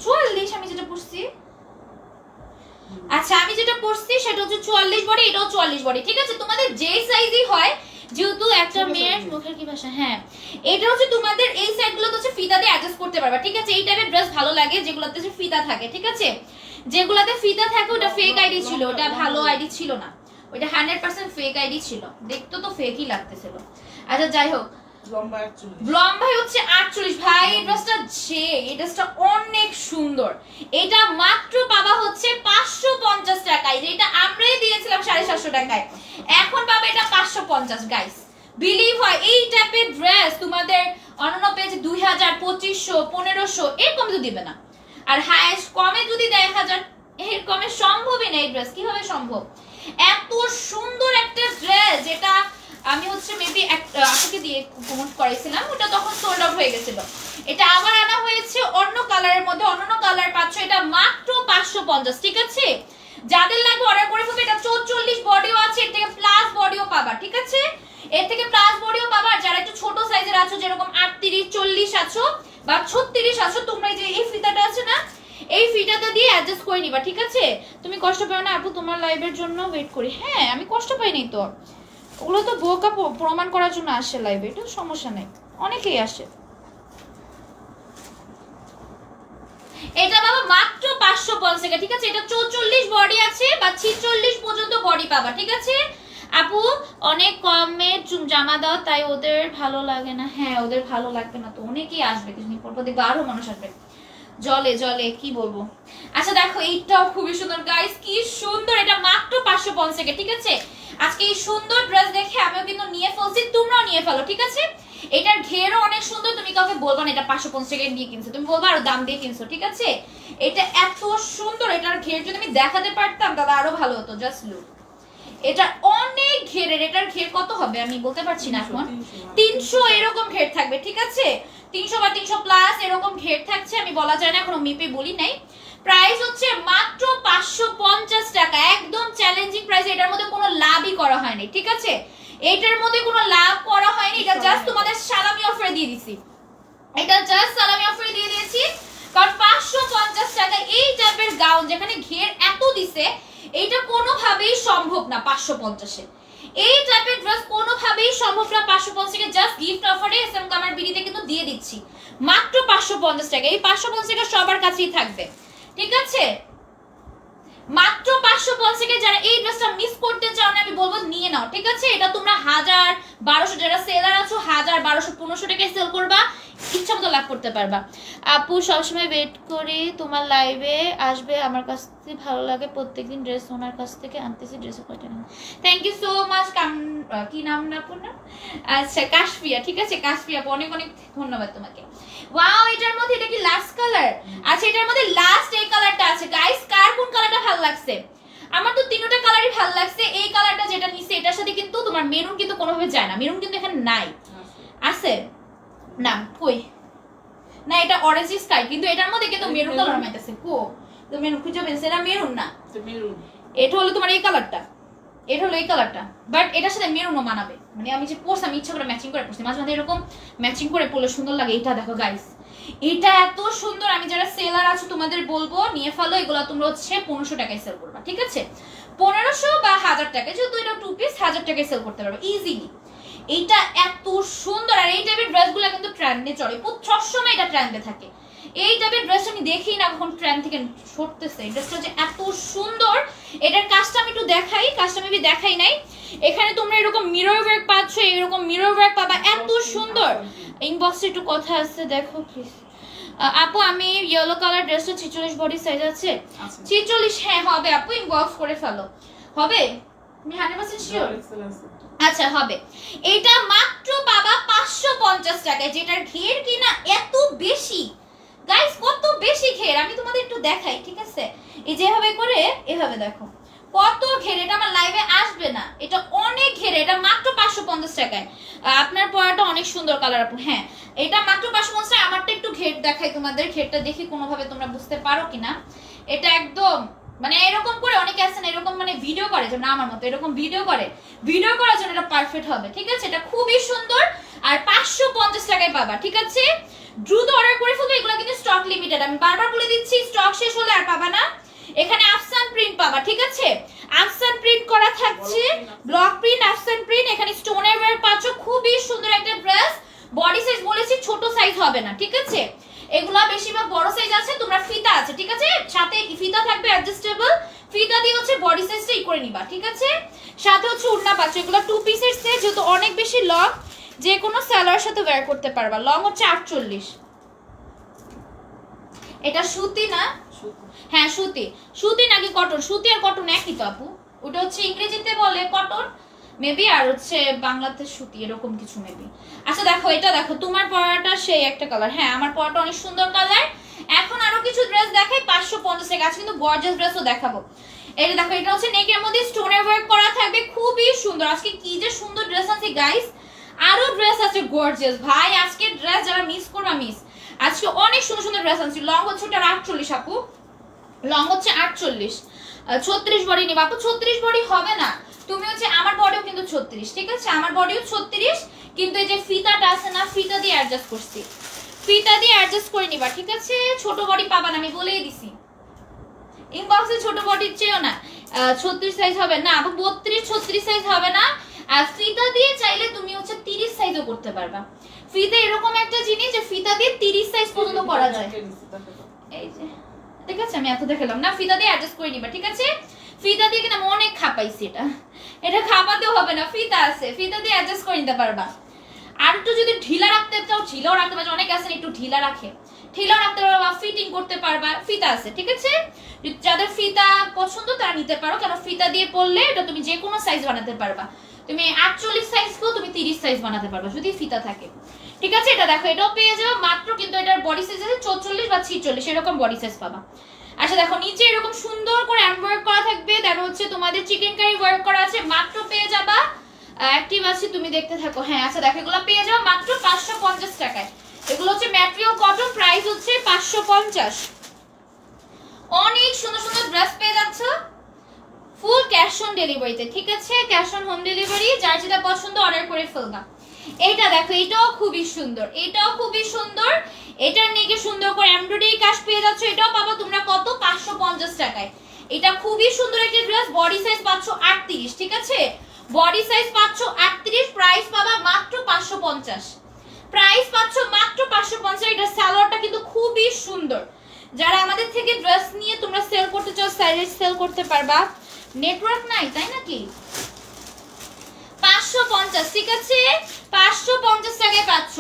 44 আমি যেটা পরছি। আচ্ছা আমি যেটা পরছি সেটা হচ্ছে 44 বডি, এটাও 44 বডি, ঠিক আছে? তোমাদের যে সাইজই হয়, যেহেতু একটা মেয়ের মুখের কি ভাষা, হ্যাঁ এটা হচ্ছে তোমাদের এই সাইডগুলো হচ্ছে ফিতা দিয়ে অ্যাডজাস্ট করতে পারবা, ঠিক আছে? এই টাইপের ড্রেস ভালো লাগে যেগুলোতে ফিতা থাকে, ঠিক আছে? যেগুলাতে ফিতা থাকে ওটা ফেক আইডি ছিল, ওটা ভালো আইডি ছিল না, ওটা 100% ফেক আইডি ছিল, দেখতে তো ফেকই লাগতেছিল। আচ্ছা যাই হোক, লম্বা হচ্ছে 48 ভাই। এই ড্রেসটা এই ড্রেসটা অনেক সুন্দর, এটা মাত্র পাবা হচ্ছে 550 টাকায়, যেটা আমরাই দিয়েছিলাম 750 টাকায়, এখন পাবে এটা 550 গাইস। বিলিভ হয় এই টাইপের ড্রেস তোমাদের অন্যান্য পেজে 2000, 2500, 1500 এর কমে তো দিবে না, আর হাইয়েস্ট কমে যদি দেয় 1000, এর কমে সম্ভবই না। এই ড্রেস কিভাবে সম্ভব? এত সুন্দর একটা ড্রেস, যেটা আমি হচ্ছে মেবি আপনাকে দিয়ে প্রমোট করেছিলাম, ওটা তখন সোল্ড আউট হয়ে গেছিল, এটা আবার আনা হয়েছে অন্য কালারের মধ্যে, অন্য কালার পাচ্ছ, এটা মাত্র 550, ঠিক আছে? যাদের লাগবে অর্ডার করে ফেলবে। এটা 44 বডিও আছে, এর থেকে প্লাস বডিও পাবা, ঠিক আছে? এর থেকে প্লাস বডিও পাবা। যারা একটু ছোট সাইজের আছো, যেরকম 38, 40 আছো বা 36 আছো, তোমরা যে এই ফিতাটা আছে না, এই ফিতাটা দিয়ে অ্যাডজাস্ট করে নিবা, ঠিক আছে? তুমি কষ্ট পাও না আপু? তোমার লাইভের জন্য ওয়েট করি। হ্যাঁ আমি কষ্ট পাইনি তো, ওগুলো তো বোকা প্রমাণ করার জন্য আসে লাইভে, এটা সমস্যা নেই, অনেকেই আসে। এটা বাবা মাত্র 550 টাকা, ঠিক আছে? এটা 44 বডি আছে বা 46 পর্যন্ত বডি পাবা, ঠিক আছে? আপু অনেক কমে জামা দাও, তাই ওদের ভালো লাগে না। হ্যাঁ ওদের ভালো লাগবে না তো, অনেকেই আসবে, কিছুদিন পর পর দেখবে আরো মানুষ আসবে, জলে জলে কি বলবো। আচ্ছা দেখো এইটাও খুবই সুন্দর গাইস, কি সুন্দর, এটা মাত্র 550 টাকা, ঠিক আছে? আজকে এই সুন্দর ড্রেস দেখে আমিও কিন্তু নিয়ে ফেলছি, তোমরাও নিয়ে ফেলো, ঠিক আছে? এটার ঘেরও অনেক সুন্দর, তুমি কাউকে বলবা না এটা 550 টাকা দিয়ে কিনছো, তুমি বলবা আরো দাম দিয়ে কিনছো, ঠিক আছে? এটা এত সুন্দর, এটার ঘের যদি আমি দেখাতে পারতাম তাহলে আরো ভালো হতো। জাস্ট লুক, এটা অনেক ঘেরের, এটার ঘের কত হবে আমি বলতে পারছি না এখন, 300 এরকম ঘের থাকবে, ঠিক আছে? 300 বা 300 প্লাস এরকম ঘের থাকছে, আমি বলা যায় না, এখনো মেপে বলি নাই। প্রাইস হচ্ছে মাত্র 550 টাকা, একদম চ্যালেঞ্জিং প্রাইস, এটার মধ্যে কোনো লাভই করা হয়নি, ঠিক আছে? এটার মধ্যে কোনো লাভ করা হয়নি, এটা জাস্ট তোমাদের সালামি অফারে দিয়ে দিছি, এটা জাস্ট সালামি অফারে দিয়ে দিয়েছি, কারণ 550 টাকা এই টাইপের গাউন যেখানে ঘের এত দিছে, এইটা কোনোভাবেই সম্ভব না 550 এ। এই টাইপের ড্রেস কোনোভাবেই সম্ভব না 550 টাকা, জাস্ট গিফট অফারে এসএম কামার বিডিতে কিন্তু দিয়ে দিচ্ছি মাত্র 550 টাকা। এই 550 টাকা সবার কাছেই থাকবে, ঠিক আছে? মাত্র 550 টাকা। যারা এই ড্রেসটা মিস করতে চাও না আমি বলবো নিয়ে নাও, ঠিক আছে? এটা তোমরা 1000, 1200, যারা সেলার আছো 1000, 1200, 1500 টাকায় সেল করবা, ইচ্ছা মতো লাভ করতে পারবা। আপু সবসময় ওয়েট করি তোমার লাইভে আসবে, আমার কাছ থেকে ভালো লাগে, প্রত্যেকদিন ড্রেস ওনার কাছ থেকে আনতেছি, ড্রেসে কয়টা নেন। Thank you so much. কি নাম না আপনার? নাম আচ্ছা কাশফিয়া, ঠিক আছে? কাশফিয়া অনেক অনেক ধন্যবাদ তোমাকে। ওয়াও এটার মধ্যে এটা কি লাস্ট কালার? আচ্ছা এটার মধ্যে লাস্ট এই কালারটা আছে গাইস, কার কোন কালারটা ভালো লাগছে? আমার তো তিনটা কালারই ভালো লাগছে। এই কালারটা যেটা নিছে এটার সাথে কিন্তু তোমার মেরুন কিন্তু কোনোভাবে যায় না, মেরুন কিন্তু এখানে নাই, আছে না কই না, এটা অরেঞ্জ স্কাই, কিন্তু এটার মধ্যে কিন্তু মেরুন কালার মাইতেছে কো, তো মেরুন খুঁজে পেয়েছে, এটা মেরুন না, এটা হলো তোমার এই কালারটা, এটা হলো এই কালারটা, বাট এটার সাথে মেরুনও মানাবে, মানে আমি যে পরছি আমি ইচ্ছা করে ম্যাচিং করে পরছি, মাঝে মাঝে এরকম ম্যাচিং করে পরলে সুন্দর লাগে। এটা দেখো গাইস, এটা এত সুন্দর, আমি যারা সেলার আছো তোমাদের বলবো নিয়ে ফেলো, এগুলো তোমরা হচ্ছে 1500 টাকায় সেল করবা, ঠিক আছে? 1500 বা 1000 টাকা, যেহেতু এটা 2 পিস 1000 টাকায় সেল করতে পারবে ইজিলি। এইটা এত সুন্দর। আর এই টাইপের ড্রেসগুলো কিন্তু ট্রেন্ডে চলে, সবসময় এটা ট্রেন্ডে থাকে। এই টাইপের ড্রেস আমি দেখি না কখন ট্রেন্ড থেকে সরতেছে। এই ড্রেসটা হচ্ছে এত সুন্দর। এটার কাজটা আমি একটু দেখাই, কাজটা আমি দেখাই নাই। এখানে তোমরা এরকম মিরর ওয়ার্ক পাচ্ছ, এরকম মিরর ওয়ার্ক পাবা, এত সুন্দর। ইনবক্সে একটু কথা আছে, দেখো প্লিজ। আপু আমি ইয়েলো কালার ড্রেসটা 46 বডি সাইজ আছে? 46 হ্যাঁ হবে আপু, ইনবক্স করে ফেলো। হবে, আমি 100% শিওর। আচ্ছা হবে। এটা মাত্র বাবা 550 টাকায়, যেটার ঘের কিনা এত বেশি। গাইস কত বেশি ঘের আমি তোমাদের একটু দেখাই, ঠিক আছে? এই যেভাবে করে এভাবে দেখো কত ঘের। এটা আমার লাইভে আসবে না, এটা অনেক ঘের। এটা মাত্র 550 টাকায়। আপনার পরাটা অনেক সুন্দর কালার আপু। হ্যাঁ এটা মাত্র 550 টাকা। আমারটা একটু ঘের দেখাই তোমাদের, ঘেরটা দেখি কোনোভাবে তোমরা বুঝতে পারো কিনা। এটা একদম মানে এরকম করে অনেকে আছেন এরকম মানে ভিডিও করে, যে না আমার মতো এরকম ভিডিও করে, ভিডিও করার জন্য এটা পারফেক্ট হবে, ঠিক আছে? এটা খুবই সুন্দর। আর 550 টাকায় পাবা, ঠিক আছে? দ্রুত অর্ডার করে ফেলবে, এগুলো কিন্তু স্টক লিমিটেড। আমি বারবার বলে দিচ্ছি, স্টক শেষ হলে আর পাবা না। এখানে আফসান প্রিন্ট পাবা, ঠিক আছে? আফসান প্রিন্ট করা থাকছে, ব্লক প্রিন্ট, আফসান প্রিন্ট। এখানে স্টোনের ওয়ার্ক পাচ্ছ, খুবই সুন্দর একটা ড্রেস। বডি সাইজ বলেছি ছোট সাইজ হবে না, ঠিক আছে? এগুলা বেশিরভাগ বড় সাইজ আছে। তোমরা ফিতা আছে, ঠিক আছে? সাথে ফিতা থাকবে অ্যাডজাস্টেবল, ফিতা দিয়ে হচ্ছে বডি সাইজটা করে নিবা, ঠিক আছে? সাথে হচ্ছে ওড়না পাচ্ছ। এগুলো 2 পিসের সেট, যেহেতু অনেক বেশি লং, যে কোনো সালোয়ার সাথে ওয়্যার করতে পারবা। লং হচ্ছে 48। এটা সুতি না? হ্যাঁ সুতি। সুতি নাকি কটন? সুতি আর কটন একই তো আপু। ওটা হচ্ছে ইংরেজিতে বলে কটন মেবি, আর হচ্ছে বাংলাতে সুতি, এরকম কিছু মেবি। আচ্ছা দেখো এটা দেখো, তোমার পরাটা সেই একটা কালার। হ্যাঁ আমার পরাটা অনেক সুন্দর কালার। এখন আরো কিছু ড্রেস দেখাই 550 টাকা। আজকে কিন্তু গর্জিয়াস ড্রেসও দেখাবো। এটা দেখো, এটা হচ্ছে নেকের মধ্যে স্টোনের ওয়ার্ক করা থাকবে, খুবই সুন্দর। আজকে কি যে সুন্দর ড্রেস আছে গাইস, আরো ড্রেস আছে গর্জিয়াস। ভাই আজকে ড্রেস যারা মিস করবা মিস। আজকে অনেক সুন্দর সুন্দর ড্রেস আছে। লং হচ্ছে ওটা 48 আপু, লং হচ্ছে 48। 36 বডি নিবা আপু? 36 বডি হবে না, তুমি হচ্ছে আমার বডিও কিন্তু 36, ঠিক আছে? আমার বডিও 36, কিন্তু এই যে ফিতাটা আছে না, ফিতা দিয়ে অ্যাডজাস্ট করছি, ফিতা দিয়ে অ্যাডজাস্ট করে নিবা, ঠিক আছে? ছোট বডি পাবা না, আমি বলেই দিছি। ইনবক্সে ছোট বডি চেয়েও না। 36 সাইজ হবে না আপু, 32 36 সাইজ হবে না। আর ফিতা দিয়ে চাইলে তুমি হচ্ছে 30 সাইজও করতে পারবা। ফিতা এরকম একটা জিনিস যে ফিতা দিয়ে 30 সাইজ পর্যন্ত করা যায়। এই যে ঠিক আছে, আমি এত দেখালাম না, ফিতা দিয়ে অ্যাডজাস্ট করে নিবা, ঠিক আছে? ফিতা দিয়ে কিনা অনেক খাপাইছি, এটা এটা খাপাতেও হবে না, ফিতা আছে, ফিতা দিয়ে অ্যাডজাস্ট করে নিতে পারবা। আর একটু যদি ঢিলা রাখতে চাও ঢিলাও রাখতে পারো, অনেক আছে একটু ঢিলা রাখে, ঢিলাও রাখতে পারবা, ফিটিং করতে পারবা, ফিতা আছে, ঠিক আছে? যাদের ফিতা পছন্দ তারা নিতে পারো, কারণ ফিতা দিয়ে পরলে এটা তুমি যে কোনো সাইজ বানাতে পারবা। তুমি 48 সাইজকেও তুমি 30 সাইজ বানাতে পারবা যদি ফিতা থাকে, ঠিক আছে? এটা দেখো, এটাও পেয়ে যাবে মাত্র, কিন্তু এটার বডি সাইজ আছে 44 বা 46, এরকম বডি সাইজ পাবা। আচ্ছা দেখো, নিচে এরকম সুন্দর করে এমব্রয়ডারি করা থাকবে, তারপর হচ্ছে তোমাদের চিকেন কারি ওয়ার্ক করা আছে, মাত্র পেয়ে যাবা। অ্যাক্টিভ আছে, তুমি দেখতে থাকো। হ্যাঁ আচ্ছা দেখো, এগুলো পেয়ে যাও মাত্র 550 টাকায়। এগুলো হচ্ছে ম্যাটেরিয়াল কটন, প্রাইস হচ্ছে 550। অনেক সুন্দর সুন্দর ড্রেস পেয়ে যাচ্ছ ফুল ক্যাশ অন ডেলিভারিতে, ঠিক আছে? ক্যাশ অন হোম ডেলিভারি, যার যেটা পছন্দ অর্ডার করে ফেলবা। এইটা দেখো, এটাও খুবই সুন্দর, এটাও খুবই সুন্দর। এটার নিকে সুন্দর করে এমব্রয়ডারি কাজ পেয়ে যাচ্ছ, এটাও পাবা তোমরা কত? 550 টাকায়। এটা খুবই সুন্দর একটা ড্রেস। বডি সাইজ পাচ্ছ 38, ঠিক আছে? বডি সাইজ পাচ্ছ 38, প্রাইস পাবা মাত্র 550। প্রাইস পাচ্ছ মাত্র 550। এটা সালোয়ারটা কিন্তু খুবই সুন্দর। যারা আমাদের থেকে ড্রেস নিয়ে তোমরা সেল করতে চাও, সেল করতে পারবা। নেটওয়ার্ক নাই তাই নাকি? 550, ঠিক আছে? 550 টাকায় পাচ্ছ।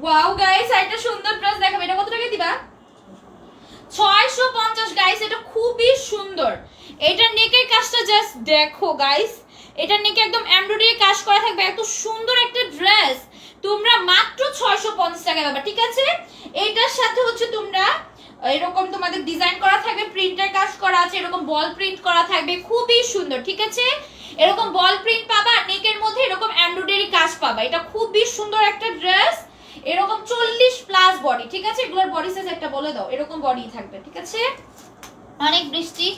ওয়াও গাইস, এটা সুন্দর ড্রেস দেখাবে। এটা কত টাকা দিবা? 650 গাইস। এটা খুবই সুন্দর। এটার নেকের কাজটা জাস্ট দেখো গাইস, এটার নেকে একদম এমব্রয়ডারি কাজ করা থাকবে, এত সুন্দর একটা ড্রেস তোমরা মাত্র 650 টাকায় পাবা, ঠিক আছে? এইটার সাথে হচ্ছে তোমরা এরকম তোমাদের ডিজাইন করা থাকবে, প্রিন্টের কাজ করা আছে, এরকম বল প্রিন্ট করা থাকবে, খুবই সুন্দর, ঠিক আছে? এরকম বল প্রিন্ট পাবা, নেকের মধ্যে এরকম এমব্রয়ডারি কাজ পাবা। এটা খুবই সুন্দর একটা ড্রেস। এরকম 40 প্লাস বডি, ঠিক আছে? এগুলোর বডি সাইজ একটা বলে দাও, এরকম বডি থাকবে, ঠিক আছে? অনেক বৃষ্টি,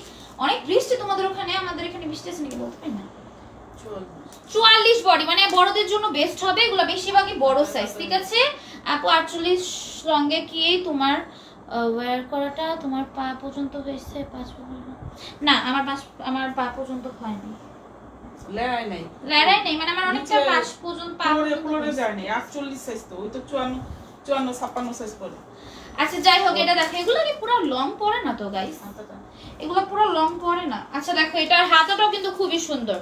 অনেক বৃষ্টি তোমাদের ওখানে, আমাদের এখানে বৃষ্টি আছে নাকি বলতে পারি না। 44 বডি মানে বড়দের জন্য বেস্ট হবে, এগুলো বেশিরভাগই বড় সাইজ, ঠিক আছে? আপু 48 সঙ্গে কি তোমার ওয়্যার করাটা তোমার পা পর্যন্ত হয়েছে? 5 না, আমার পা পর্যন্ত হয়নি। লেরাই নাই, লেরাই নেই মানে আমার অনেকটা পাশ পর্যন্ত পা পুরো যায় নাই। 48 সাইজ তো, ওই তো 54 56 সাইজ পরে। আচ্ছা যাই হোক, এটা দেখো এগুলো কি পুরো লং পরে না তো গাইস, এগুলো পুরো লং পরে না। আচ্ছা দেখো এটার হাতাটাও কিন্তু খুবই সুন্দর,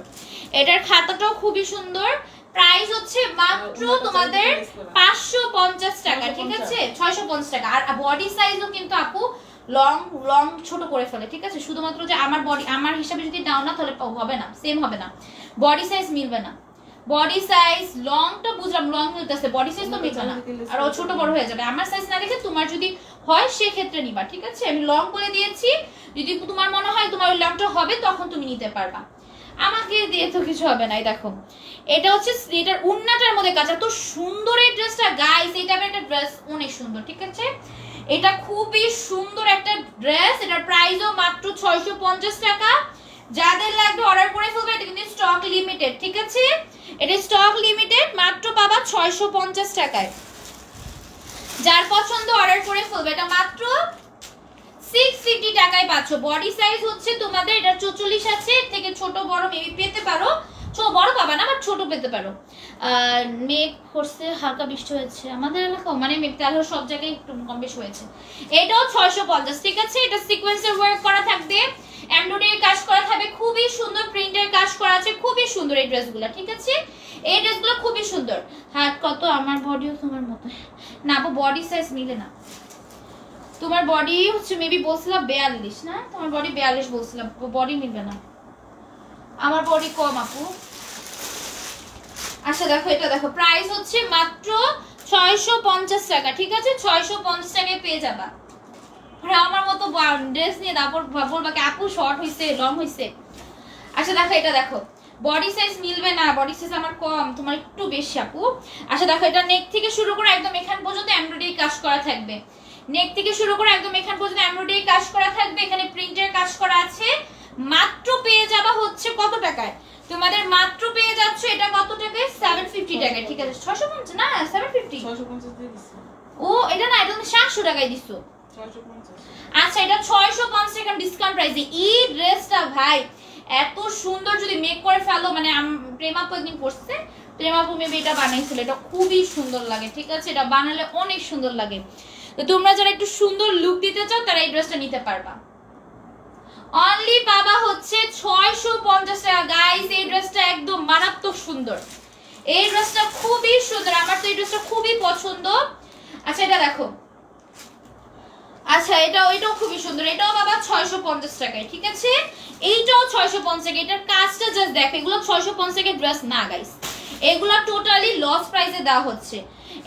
এটার খাতাটাও খুবই সুন্দর। প্রাইস হচ্ছে মাত্র তোমাদের 550 টাকা, ঠিক আছে 650 টাকা। আর বডি সাইজও কিন্তু আপু লং লং ছোট করে ফেলে, ঠিক আছে। শুধুমাত্র যে আমার বডি আমার হিসাবে যদি দাও না তাহলে হবে না, সেম হবে না, বডি সাইজ মিলবে না। বডি সাইজ লংটা বুঝলাম, লং মিলতেছে, বডি সাইজ তো মিলবে না, আর ও ছোট বড় হয়ে যাবে। আমার সাইজ না দেখে তোমার যদি হয় সেক্ষেত্রে নিবা, ঠিক আছে। আমি লং বলে দিয়েছি, যদি তোমার মনে হয় তোমার ওই লংটা হবে তখন তুমি নিতে পারবা, আমাকে দিয়ে তো কিছু হবে না। এই দেখো এটা হচ্ছে এটার উন্নাটার মধ্যে কাজ, এত সুন্দর এই ড্রেসটা গাইস, এটা একটা ড্রেস অনেক সুন্দর, ঠিক আছে। এটা খুবই সুন্দর একটা ড্রেস, এটার প্রাইসও মাত্র 650 টাকা। যাদের লাগবে অর্ডার করে ফেলবে, এটা কিন্তু স্টক লিমিটেড, ঠিক আছে। এটা স্টক লিমিটেড, মাত্র পাবা 650 টাকায়। যার পছন্দ অর্ডার করে ফেলবে, এটা মাত্র 650 টাকায় পাচ্ছ। বডি সাইজ হচ্ছে তোমাদের এটা 44 আছে, এর থেকে ছোট বড় মেবি পেতে পারো, বড় পাবা না বাট ছোট পেতে পারো। মেঘ করছে, হালকা বৃষ্টি হয়েছে আমাদের এলাকাও, মানে মেঘ তাহলে সব জায়গায় একটু কম বেশি হয়েছে। এটাও 650, ঠিক আছে। এটা সিকোয়েন্সের ওয়ার্ক করা থাকবে, এমব্রয়ডারি কাজ করা থাকবে, খুবই সুন্দর প্রিন্টের কাজ করা আছে, খুবই সুন্দর এই ড্রেসগুলো, ঠিক আছে। এই ড্রেসগুলো খুবই সুন্দর। হাত কত, আমার বডিও তোমার মতো না আপু, বডি সাইজ মিলে না। তোমার বডি হচ্ছে মেবি বলছিলাম 42 না, তোমার বডি 42 বলছিলাম, বডি মিলবে না, আমার বডি কম আপু। আচ্ছা দেখো এটা দেখো, প্রাইস হচ্ছে মাত্র 650 টাকা, ঠিক আছে। 650 টাকায় পেয়ে যাবা। আর আমার মতো ড্রেস নিয়ে তারপর বলবা কি আপু শর্ট হইছে লং হইছে। আচ্ছা দেখো এটা দেখো, বডি সাইজ মিলবে না, বডি সাইজ আমার কম, তোমার একটু বেশি আপু। আচ্ছা দেখো এটা নেক থেকে শুরু করে একদম এখান পর্যন্ত এমব্রয়ডারি কাজ করা থাকবে, নেক থেকে শুরু করে একদম এখান পর্যন্ত এমব্রয়ডারি কাজ করা থাকবে, এখানে প্রিন্টের কাজ করা আছে। মাত্র পেয়ে যাবা হচ্ছে কত টাকায়, তোমাদের মাত্র পেয়ে যাচ্ছে এটা কত টাকায়, 750 টাকায়, ঠিক আছে। 650 না 750, 650 দিয়ে দিছি। ও এটা না, এটা তুমি 700 টাকায় দিছো। 650। আচ্ছা এটা 650 টাকা ডিসকাউন্ট প্রাইসে। এই ড্রেসটা ভাই এত সুন্দর, যদি মেক করে ফেলো, মানে প্রেমাপু একদিন পড়ছে, প্রেমাপু মেবি এটা বানাইছিল, এটা খুবই সুন্দর লাগে, ঠিক আছে। এটা বানালে অনেক সুন্দর লাগে। তো তোমরা যারা একটু সুন্দর লুক দিতে চাও তারা এই ড্রেসটা নিতে পারবা। অনলি পাবা হচ্ছে 650 টাকা গাইস। এই ড্রেসটা একদম মারাত্মক সুন্দর, এই ড্রেসটা খুবই সুন্দর, আমার তো এই ড্রেসটা খুবই পছন্দ। আচ্ছা এটা দেখো, আচ্ছা এটাও খুবই সুন্দর, এটাও বাবা 650 টাকায়, ঠিক আছে। এইটাও 650 টাকা, এটার কাজটা জাস্ট দেখো, এগুলো 650 টাকার ড্রেস না গাইস, এগুলো টোটালি লস প্রাইসে দেওয়া হচ্ছে।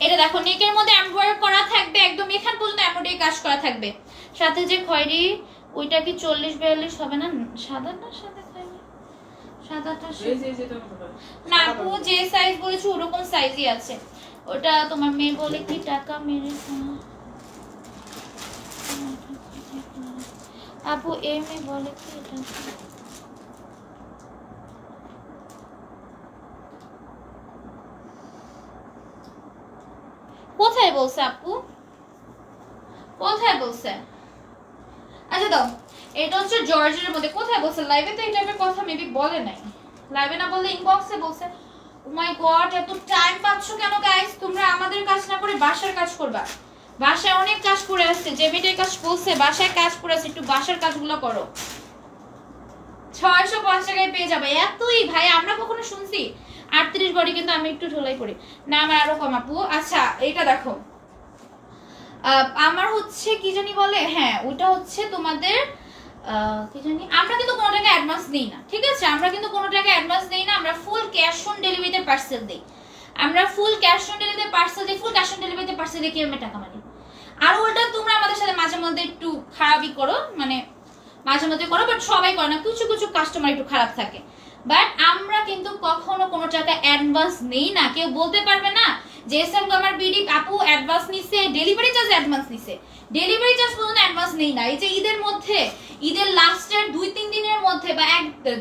এটা দেখো নেকের মধ্যে এমব্রয়ডারি করা থাকবে, একদম এখান পর্যন্ত এমব্রয়ডারি কাজ করা থাকবে। সাথে যে খয়েরি ওইটা কি 40-42 হবে না, সাদা না সাদা খয়েরি, সাদাটা না আপু যে সাইজ বলেছো ওরকম সাইজই আছে। ওটা তোমার মেয়ে বলে কি টাকা মেরে আপু এম এ বলে কি এটা, কোথায় বলছে আপু, কোথায় বলছে? আচ্ছা দাও, এটা হচ্ছে জর্জের মধ্যে, কোথায় বলছে? লাইভে তো এই টাইপের কথা মেবি বলে নাই, লাইভে না বললে ইনবক্সে বলছে। ও মাই গড, এত টাইম পাচ্ছ কেন গাইস? তোমরা আমাদের কাজ না করে বাসার কাজ করবা, বাসায় অনেক কাজ করে আসছে, যে মেয়েটার কাজ বলছে বাসায় কাজ করে আসছে, একটু বাসার কাজগুলো করো। 650 টাকায় পেয়ে যাবে, এতই ভাই আমরা কখনো শুনছি? 38 বডি কিন্তু আমি একটু ঢোলাই পড়ি না, আমার আরো কম আপু। আচ্ছা এটা দেখো, আমার হচ্ছে কি জানি বলে, হ্যাঁ ওটা হচ্ছে তোমাদের কি জানি, আমরা কিন্তু কোনো টাকা অ্যাডভান্স দেই না, ঠিক আছে। আমরা কিন্তু কোনো টাকা অ্যাডভান্স দেই না, আমরা ফুল ক্যাশ অন ডেলিভারিতে পার্সেল দেই, আমরা ফুল ক্যাশ অন ডেলিভারিতে পার্সেল দিই, ফুল ক্যাশ অন ডেলিভারিতে পার্সেল দিয়ে কি আমরা টাকা মানি। আর উল্টা তোমরা আমাদের সাথে মাঝে মধ্যে একটু খারাপই করো, মানে মাঝে মধ্যে করো, বাট সবাই করে না, কিছু কিছু কাস্টমার একটু খারাপ থাকে। বাট আমরা কিন্তু কখনো কোনো টাকা অ্যাডভান্স নেই না। কেউ বলতে পারবে না যে এসএম আমার বিডি আপু অ্যাডভান্স নিছে, ডেলিভারি চার্জ অ্যাডভান্স নিছে, ডেলিভারি চার্জ পর্যন্ত অ্যাডভান্স নেই না। এই যে ঈদের মধ্যে, ঈদের লাস্টের 2-3 দিনের মধ্যে বা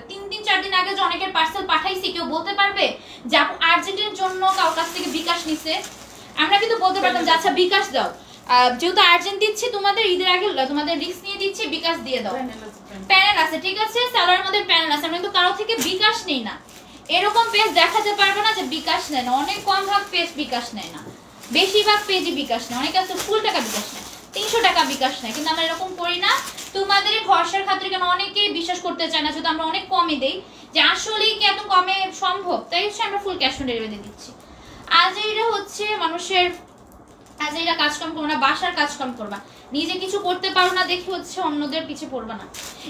3-4 দিন আগে যে অনেকের পার্সেল পাঠাইছি, কেউ বলতে পারবে যে আপু আর্জেন্টের জন্য কারোর কাছ থেকে বিকাশ নিছে? আমরা কিন্তু বলতে পারতাম যে আচ্ছা বিকাশ দাও, যেহেতু আর্জেন্ট দিচ্ছি তোমাদের ঈদের আগে, তোমাদের রিস্ক নিয়ে দিচ্ছি, বিকাশ দিয়ে দাও। প্যানেল আছে, ঠিক আছে, স্যালার মধ্যে প্যানেল আছে, আমরা কিন্তু কারো থেকে বিকাশ নেই না। এরকম পেজ দেখাতে পারবো না যে বিকাশ নেয় না, অনেক কম ভাগ পেজ বিকাশ নেয় না, বেশিরভাগ পেজই বিকাশ নেয়। অনেকে আছে ফুল টাকা বিকাশ নেয়, 300 টাকা বিকাশ নেয়, কিন্তু আমরা এরকম করি না। তোমাদের ভরসার খাতিরে কেন অনেকেই বিশ্বাস করতে চায় না, যেহেতু আমরা অনেক কমে দেই, যে আসলেই কি এত কমে সম্ভব, তাই হচ্ছে আমরা ফুল ক্যাশ অন ডেলিভারি দিচ্ছি। আজ এইটা হচ্ছে মানুষের, আজ এইটা কাজকাম করবো না, বাসার কাজকাম করবা, নিজে কিছু করতে পারো না দেখি হচ্ছে অন্যদের পিছে পড়বা না।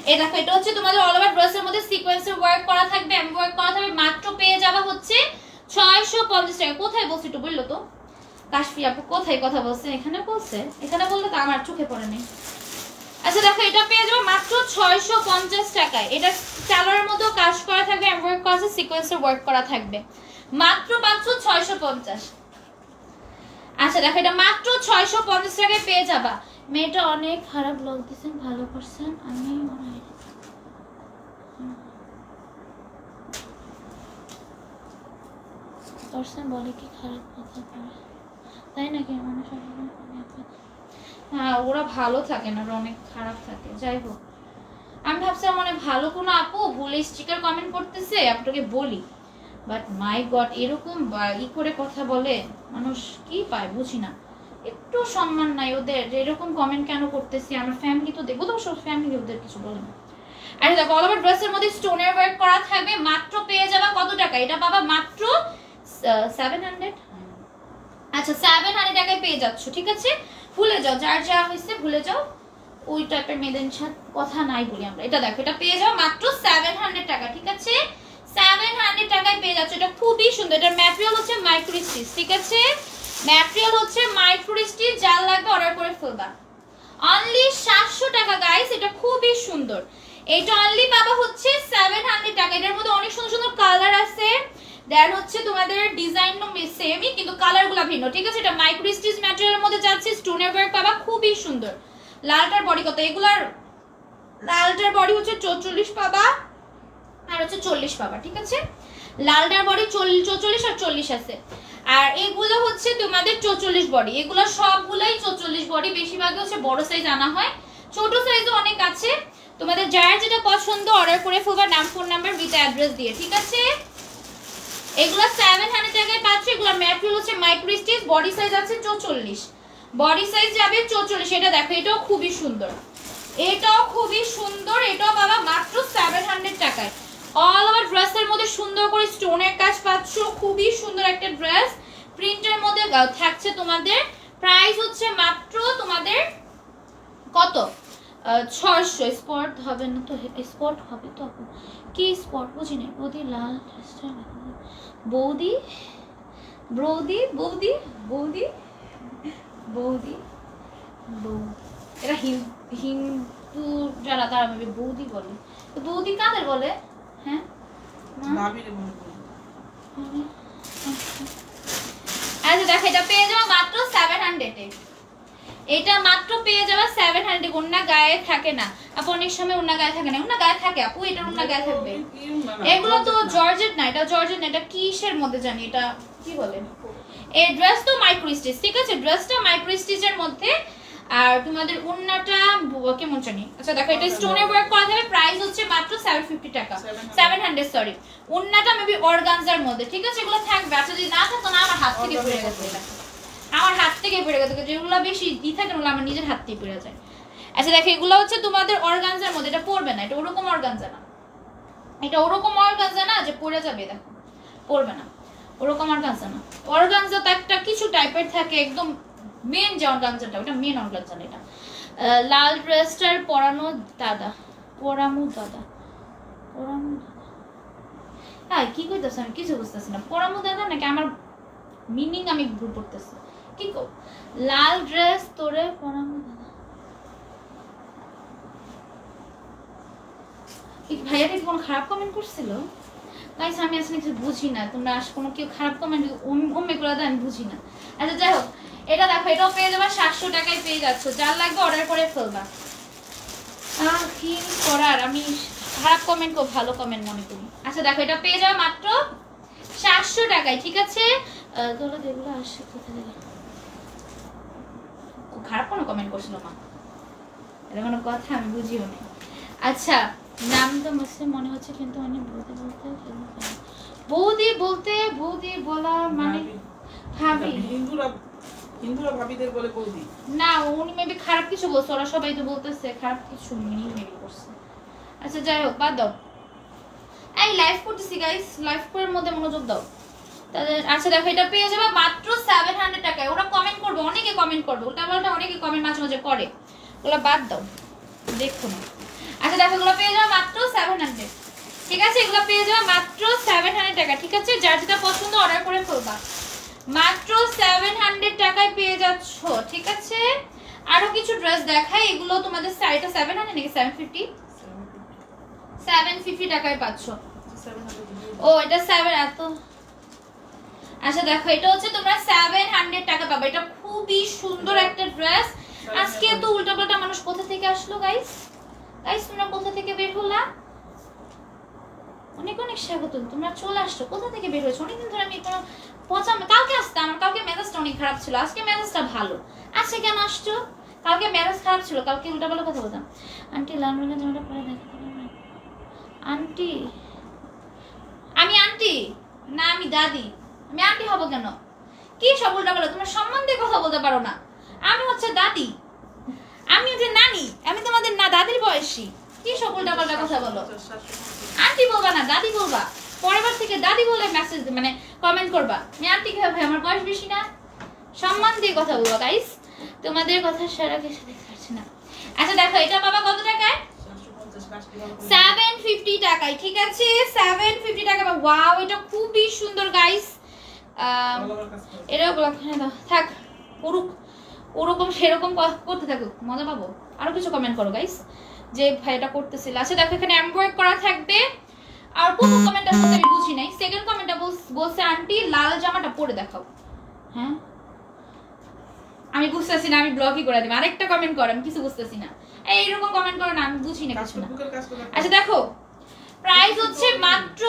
এই দেখো এটা হচ্ছে তোমাদের অল ওভার ড্রেসের মধ্যে সিকোয়েন্সের ওয়ার্ক করা থাকবে, এমব্রয়ডারি ওয়ার্ক করা থাকবে, মাত্র পেয়ে যাবা হচ্ছে 650 টাকা। কোথায় বলছি একটু বললো তো কাশফি আপু, কোথায় কথা বলছে? এখানে বলছে, এখানে বললে তো আমার চোখে পড়ে নেই। আচ্ছা দেখো এটা পেয়ে যাবে মাত্র 650 টাকায়। এটা সালোয়ারের মধ্যেও কাজ করা থাকবে, এমব্রয়ডারি করা আছে, সিকোয়েন্সের ওয়ার্ক করা থাকবে, মাত্র পাচ্ছ 650। আচ্ছা দেখো এটা মাত্র 650 টাকায় পেয়ে যাবা। মেয়েটা অনেক খারাপ ব্লগ দিছেন, ভালো করছেন, আমি করছেন বলে কি খারাপ কথা বলে, তাই নাকি? মানুষ হ্যাঁ ওরা ভালো থাকে না, ওরা অনেক খারাপ থাকে। যাই হোক আমি ভাবছিলাম মানে ভালো কোনো আপু ভুলে স্টিকার কমেন্ট করতেছে আপনাকে বলি, বাট মাই গড এরকম ই করে কথা বলে মানুষ, কি পায় বুঝি না, একটু সম্মান নাই ওদের, যে এরকম কমেন্ট কেন করতেছি। আমার ফ্যামিলি তো দেখবো, তো সব ফ্যামিলি ওদের কিছু বলে না। আর দেখো অল ওভার ড্রেসের মধ্যে স্টোনের ওয়ার্ক করা থাকবে, মাত্র পেয়ে যাবা কত টাকা? এটা পাবা মাত্র 700। আচ্ছা 700 টাকায় পেয়ে যাচ্ছ, ঠিক আছে? ভুলে যাও যার যা হয়েছে, ভুলে যাও, ওই টাইপের মেয়েদের সাথে কথা নাই বলি আমরা। এটা দেখো এটা পেয়ে যাও মাত্র 700 টাকা, ঠিক আছে? 700 টাকায় পেয়ে যাচ্ছ। এটা খুবই সুন্দর, এটার ম্যাটেরিয়াল হচ্ছে মাইক্রো স্টিচ, ঠিক আছে? ম্যাটেরিয়াল হচ্ছে মাইক্রো স্টিচ, যার লাগবে অর্ডার করে ফেলবা। অনলি 700 টাকা গাইস, এটা খুবই সুন্দর। এটা অনলি পাবা হচ্ছে 700 টাকা। এটার মধ্যে অনেক সুন্দর সুন্দর কালার আছে, দেন হচ্ছে তোমাদের ডিজাইন সেমই কিন্তু কালারগুলো ভিন্ন, ঠিক আছে? এটা মাইক্রো স্টিচ ম্যাটেরিয়ালের মধ্যে যাচ্ছে, স্টোনের ওয়ার্ক পাবা, খুবই সুন্দর। লালটার বডি কত? এগুলার লালটার বডি হচ্ছে 44 পাবা, আর হচ্ছে 40 পাবা, ঠিক আছে? লালটার বডি 44 আর 40 আছে, আর এগুলো হচ্ছে তোমাদের 44 বডি। এগুলো সবগুলাই 44 বডি, বেশিরভাগই হচ্ছে বড় সাইজ আনা হয়, ছোট সাইজও অনেক আছে। তোমাদের যার যেটা পছন্দ অর্ডার করে ফেলবা, নাম ফোন নাম্বার বিটা অ্যাড্রেস দিয়ে, ঠিক আছে? এগুলো 700 টাকায় পাচ্ছ। এগুলো ম্যাটেরিয়াল হচ্ছে মাইক্রো স্টিচ, বডি সাইজ আছে 44, বডি সাইজ যাবে 44। এটা দেখো এটাও খুবই সুন্দর, এটাও খুবই সুন্দর, এটাও বাবা মাত্র 700 টাকায়। অল ওভার ড্রেসের মধ্যে সুন্দর করে স্টোনের কাজ পাচ্ছ, খুবই সুন্দর একটা ড্রেস, প্রিন্টের মধ্যে থাকছে। তোমাদের প্রাইস হচ্ছে মাত্র তোমাদের কত? 600। স্পট হবে না তো? স্পট হবে তো আপু, কি স্পট বুঝি না। বৌদি লাল ড্রেসটা, বৌদি বৌদি বৌদি বৌদি বৌদি বৌ, এরা হিন্দু যারা তারা বৌদি বলে, তো বৌদি কাদের বলে? হ্যাঁ ভাবিরে মনে করি। আচ্ছা দেখো এটা পেয়ে যাওয়া মাত্র 700 এ, এটা মাত্র পেয়ে যাওয়া 700। ওন্না গায়ে থাকে না আপু, অনেক সময় ওন্না গায়ে থাকে না, ওন্না গায়ে থাকে আপু, এটা ওন্না গায়ে থাকবে। এগুলো তো জর্জেট না, এটা জর্জেট না, এটা কিসের মধ্যে জানি, এটা কি বলে? এই ড্রেস তো মাইক্রো স্টিচ, ঠিক আছে? ড্রেসটা মাইক্রো স্টিচের মধ্যে, আর তোমাদের ওন্নাটা কেমন জানি। আচ্ছা দেখো এটা স্টোনের ওয়ার্ক করা যাবে, প্রাইস হচ্ছে মাত্র 750 টাকা, 700 সরি। ওন্নাটা মেবি অর্গানজার মধ্যে, ঠিক আছে? এগুলো থাকবে। আচ্ছা যদি না থাকতো না, আমার হাত থেকে পড়ে গেছে, আমার হাত থেকে পড়ে গেছে, যেগুলো বেশি দি থাকে ওগুলো আমার নিজের হাত থেকে পড়ে যায়। আচ্ছা দেখো এগুলো হচ্ছে তোমাদের অর্গানজার মধ্যে, এটা পড়বে না, এটা ওরকম অর্গানজা না, এটা ওরকম অর্গানজা না যে পড়ে যাবে, দেখো পড়বে না, ওরকম অর্গানজা না। অর্গানজা তো একটা কিছু টাইপের থাকে, একদম মেন যে অর্গানজাটা, ওটা মেন অর্গানজা না। এটা লাল ড্রেসটার পরানো দাদা, পরামু দাদা, পরামু দাদা, হ্যাঁ কি কইতেছে আমি কিছু বুঝতেছি না। পরামু দাদা নাকি আমার মিনিং আমি ভুল করতেছি? কি কো লাল ড্রেস তোরে পরামু দাদা, ভাইয়া কি কোনো খারাপ কমেন্ট করছিল? গাইস আমি আসলে কিছু বুঝি না, তোমরা কোনো কেউ খারাপ কমেন্ট ওমে করে দাও, আমি বুঝি না। আচ্ছা যাই হোক এটা দেখো এটাও পেয়ে যাবে 700 টাকায় পেয়ে যাচ্ছ, যার লাগবে অর্ডার করে ফেলবা। কি করার, আমি খারাপ কমেন্ট খুব ভালো কমেন্ট মনে করি। আচ্ছা দেখো এটা পেয়ে যাবে মাত্র 700 টাকায়, ঠিক আছে? তোরা যেগুলো আসে কোথা থেকে, খারাপ কোনো কমেন্ট করছিল মা, এটা কোনো কথা আমি বুঝিও না। আচ্ছা নাম তো মুসলিম মনে হচ্ছে, কিন্তু অনেক বলতে বলতে বৌদি বলতে বৌদি বলা মানে ভাবি। হিন্দুরা ভাবিদের বলে বৌদি। না উনি মেবি খারাপ কিছু বলছে, ওরা সবাই তো বলতেছে খারাপ কিছু মিনিং মেবি করছে। আচ্ছা যাই হোক, বাদ দাও। এই লাইভ করতেছি গাইস, লাইভ করার মধ্যে মনোযোগ দাও তাদের। আচ্ছা দেখো, এটা পেয়ে যাবে মাত্র 700 টাকায়। ওরা কমেন্ট করবে, অনেকে কমেন্ট করবে, উল্টাপাল্টা অনেকে কমেন্ট মাঝে মাঝে করে, ওগুলো বাদ দাও, দেখো না। আচ্ছা দেখো, এগুলো পেয়ে যাবে মাত্র 700, ঠিক আছে? এগুলো পেয়ে যাবে মাত্র 700 টাকা, ঠিক আছে? যার যেটা পছন্দ অর্ডার করে ফেলবা। মাত্র 700 টাকায় পেয়ে যাচ্ছ, ঠিক আছে? আরো কিছু ড্রেস দেখাই, এগুলো তোমাদের সাইডটা 700 নাকি 750? 750 টাকায় পাচ্ছ। ও এটা 7 এত। আচ্ছা দেখো, এটা হচ্ছে তোমরা 700 টাকা পাবে। এটা খুবই সুন্দর একটা ড্রেস। আজকে তো উল্টাপাল্টা মানুষ কোথা থেকে আসলো গাইস? গাইস তোমরা কোথা থেকে বের হলা? অনেক অনেক স্বাগত, তোমরা চলে আসছো। কোথা থেকে বের হয়েছো? অনেকদিন ধরে আমি কোনো কালকে আসতাম, আমার কালকে মেজাজটা অনেক খারাপ ছিল, আজকে মেজাজটা ভালো। আজকে কেন আসছো? কালকে মেজাজ খারাপ ছিল, কালকে উল্টাপাল্টা কথা বলতাম। আন্টি লাল রঙের জামাটা পরে দেখো। আন্টি, আমি আন্টি না, আমি দাদি। আমি আন্টি হব কেন? কি সব উল্টাপাল্টা, তোমরা সম্মান দিয়ে কথা বলতে পারো না। আমি হচ্ছে দাদি, আমি হচ্ছে নানি, আমি তোমাদের না দাদির বয়সী। কি সব উল্টাপাল্টা কথা বলো? আন্টি বলবা না, দাদি বলবা। পরের বার থেকে দাদি বলে মেসেজ মানে কমেন্ট করবা। আমি আন্টি কে ভাই, আমার বয়স বেশি না? সম্মান দিয়ে কথা বলবা গাইস, তোমাদের কথা সারা কিছু দেখতে পাচ্ছি না। আচ্ছা দেখো, এটা বাবা কত টাকায়? 750 টাকায়, ঠিক আছে? 750 টাকা। ওয়াও, এটা খুবই সুন্দর গাইস। এটাও ব্লক দাও, থাক পুরুক ওরকম সেরকম করতে থাকুক, মজা পাবো। আরো কিছু কমেন্ট করো গাইস যে ভাই এটা করতেছিল। আচ্ছা দেখো, এখানে এমব্রয়ডারি করা থাকবে। আর প্রথম কমেন্টটা শুনতে আমি বুঝি নাই, সেকেন্ড কমেন্টটা বলছে আন্টি লাল জামাটা পরে দেখাও। হ্যাঁ আমি বুঝতেছি না, আমি ব্লকই করে দেব। আরেকটা কমেন্ট করো, আমি কিছু বুঝতেছি না। এইরকম কমেন্ট করো না, আমি বুঝি না কিছু না। আচ্ছা দেখো, প্রাইস হচ্ছে মাত্র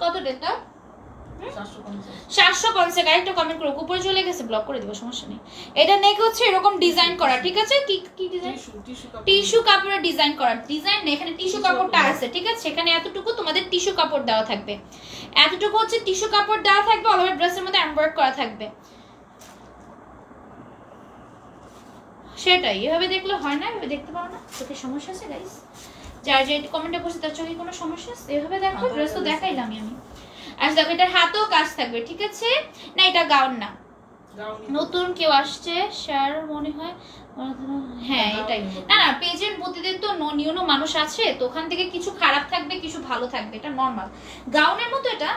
কত টাকা? 750 টাকা। একটা কমেন্ট করো, উপরে চলে গেছে, ব্লক করে দিব, সমস্যা নেই। এটা নেক হচ্ছে এরকম ডিজাইন করা, ঠিক আছে? কি কি ডিজাইন? টিস্যু কাপড়ের ডিজাইন করা। ডিজাইন না, এখানে টিস্যু কাপড়টা আছে, ঠিক আছে? এখানে এতটুকু তোমাদের টিস্যু কাপড় দেওয়া থাকবে, এতটুকু হচ্ছে টিস্যু কাপড় দেওয়া থাকবে। অল ওভার ড্রেসের মধ্যে এমব্রয়ডারি করা থাকবে। সেটাই, এভাবে দেখলে হয় না, এভাবে দেখতে পারো না, চোখের সমস্যা আছে গাইস? যার যে কমেন্টে বসে তার চোখে কোনো সমস্যা আছে? এভাবে দেখো, ড্রেস তো দেখাইলাম আমি। আচ্ছা দেখো, এটার হাতেও কাজ থাকবে, ঠিক আছে? না এটা গাউন না, নতুন কেউ আসছে স্যার মনে হয়। হ্যাঁ এটাই। না না, পেজের প্রতিদিন তো নিউ মানুষ আছে, তো ওখান থেকে কিছু খারাপ থাকবে, কিছু ভালো থাকবে, এটা নরমাল। গাউনের মতো এটা,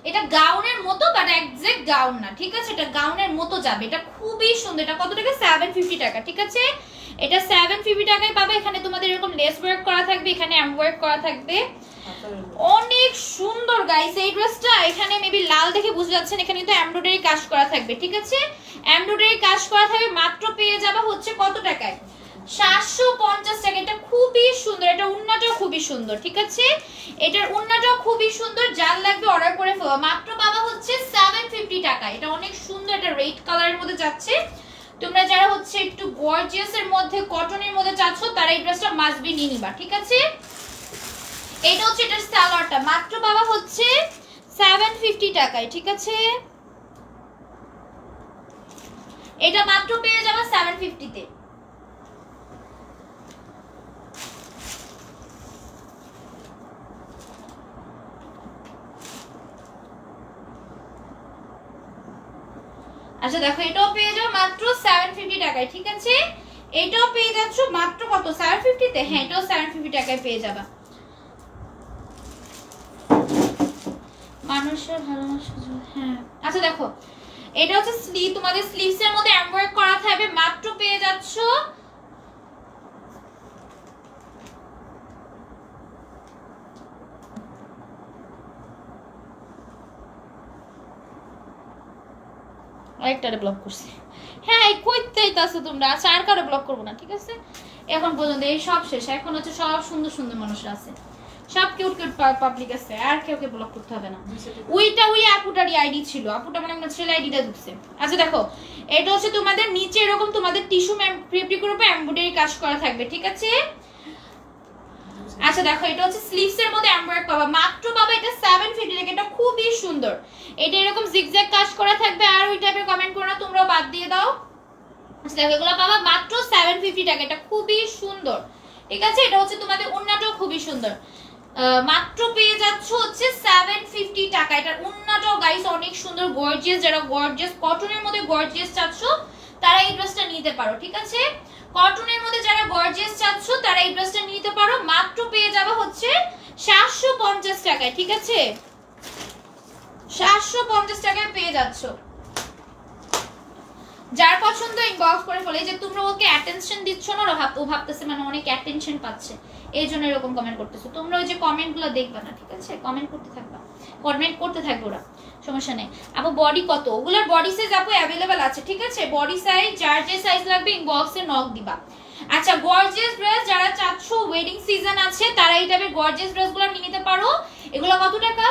এটা গাউনের মতো, বাট এক্সাক্ট গাউন না, ঠিক আছে? এটা গাউনের মতো যাবে। এটা খুবই সুন্দর। এটা কত টাকা? 750 টাকা, ঠিক আছে? এটা 750 টাকায় পাবে। এখানে তোমাদের এরকম লেস ওয়ার্ক করা থাকবে, এখানে এমব্রয়ডারি করা থাকবে, অনেক সুন্দর গাইস এই ড্রেসটা। এখানে মেবি লাল দেখে বুঝে যাচ্ছেন, এখানে কিন্তু এমব্রয়ডারি কাজ করা থাকবে, ঠিক আছে? এমব্রয়ডারি কাজ করা থাকবে। মাত্র পেয়ে যাবে হচ্ছে কত টাকায়? 750 টাকা। এটা খুবই সুন্দর, এটা উন্নাটাও খুবই সুন্দর, ঠিক আছে? এটার উন্নাটাও খুবই সুন্দর। যার লাগবে অর্ডার করে ফেলো। মাত্র পাবা হচ্ছে 750 টাকা। এটা অনেক সুন্দর, এটা রেড কালারের মধ্যে যাচ্ছে। তোমরা যারা হচ্ছে একটু গর্জিয়াস এর মধ্যে, কটনের মধ্যে চাচ্ছ, তারা এই ড্রেসটা মাস্ট বি নিয়ে নিবা, ঠিক আছে? এটা হচ্ছে এটার সালোয়ারটা। মাত্র পাবা হচ্ছে 750 টাকায়, ঠিক আছে? এটা মাত্র পেয়ে যাবে 750 তে। আচ্ছা দেখো, এটাও পেয়ে যাবে মাত্র 750 টাকায়, ঠিক আছে? এটাও পেয়ে যাচ্ছ মাত্র কত? 750 তে। হ্যাঁ এটাও 750 টাকায় পেয়ে যাবে। মানুষের ভালোবাসা, হ্যাঁ। আচ্ছা দেখো, এটা হচ্ছে স্লিভ, তোমাদের স্লিভস এর মধ্যে এমব্রয়ডারি করা থাকবে। মাত্র পেয়ে যাচ্ছ আরেকটারে ব্লক করছি। হ্যাঁ এই কইতেই তো আছো তোমরা। আচ্ছা আর কারো ব্লক করবো না, ঠিক আছে? এখন পর্যন্ত এই সব শেষ। এখন হচ্ছে সব সুন্দর সুন্দর মানুষরা আছে, সব কিউট কিউট পাবলিক আছে, আর কেউ ব্লক করতে হবে না। ওইটা ওই আপুটারই আইডি ছিল, আপুটা মানে আমার ছেলে আইডিটা ঢুকছে। আচ্ছা দেখো, এটা হচ্ছে তোমাদের নিচে এরকম তোমাদের টিস্যু ফেব্রিকের উপর এমব্রয়ডারি কাজ করা থাকবে, ঠিক আছে? আচ্ছা দেখো এটা হচ্ছে স্লিভস এর মধ্যে এমব্রয়ডারি পাবা, মাত্র পাবা এটা 750 টাকা। এটা খুবই সুন্দর, এটা এরকম জিগজ্যাগ কাজ করা থাকবে। আর ওই টাইপের কমেন্ট করো না, তোমরাও বাদ দিয়ে দাও। আচ্ছা দেখো এগুলো পাবা মাত্র 750 টাকা। এটা খুবই সুন্দর, ঠিক আছে। এটা হচ্ছে তোমাদের ওন্নাটাও খুবই সুন্দর, মাত্র পেয়ে যাচ্ছ হচ্ছে 750 টাকা। এটার ওন্নাটাও গাইস অনেক সুন্দর গর্জিয়াস, যারা গর্জিয়াস কটনের মধ্যে গর্জিয়াস চাচ্ছ তারা এই ড্রেসটা নিতে পারো, ঠিক আছে। কটনের মধ্যে যারা গর্জিয়াস চাচ্ছ তারা এই ড্রেসটা নিতে পারো, মাত্র পেয়ে যাবে হচ্ছে 750 টাকায়, ঠিক আছে। 750 টাকায় পেয়ে যাচ্ছ। যার পছন্দ ইনবক্স করে ফেলে। যে তোমরা ওকে অ্যাটেনশন দিচ্ছ না, ও ভাবতেছে মানে অনেক অ্যাটেনশন পাচ্ছে, এই জন্য এরকম কমেন্ট করতেছো। তোমরা ওই যে কমেন্টগুলো দেখবা না, ঠিক আছে, কমেন্ট করতে থাকবা, কমেন্ট করতে থাকবে ওরা, সমস্যা নেই। আপু বডি কত? ওগুলোর বডি সাইজ আপু অ্যাভেলেবেল আছে, ঠিক আছে। বডি সাইজ যার যে সাইজ লাগবে ইনবক্সে নক দিবা। আচ্ছা গর্জিয়াস ড্রেস যারা চাচ্ছ, ওয়েডিং সিজন আছে, তারা এই টাইপের গর্জিয়াস ড্রেসগুলো নিয়ে নিতে পারো। এগুলো কত টাকা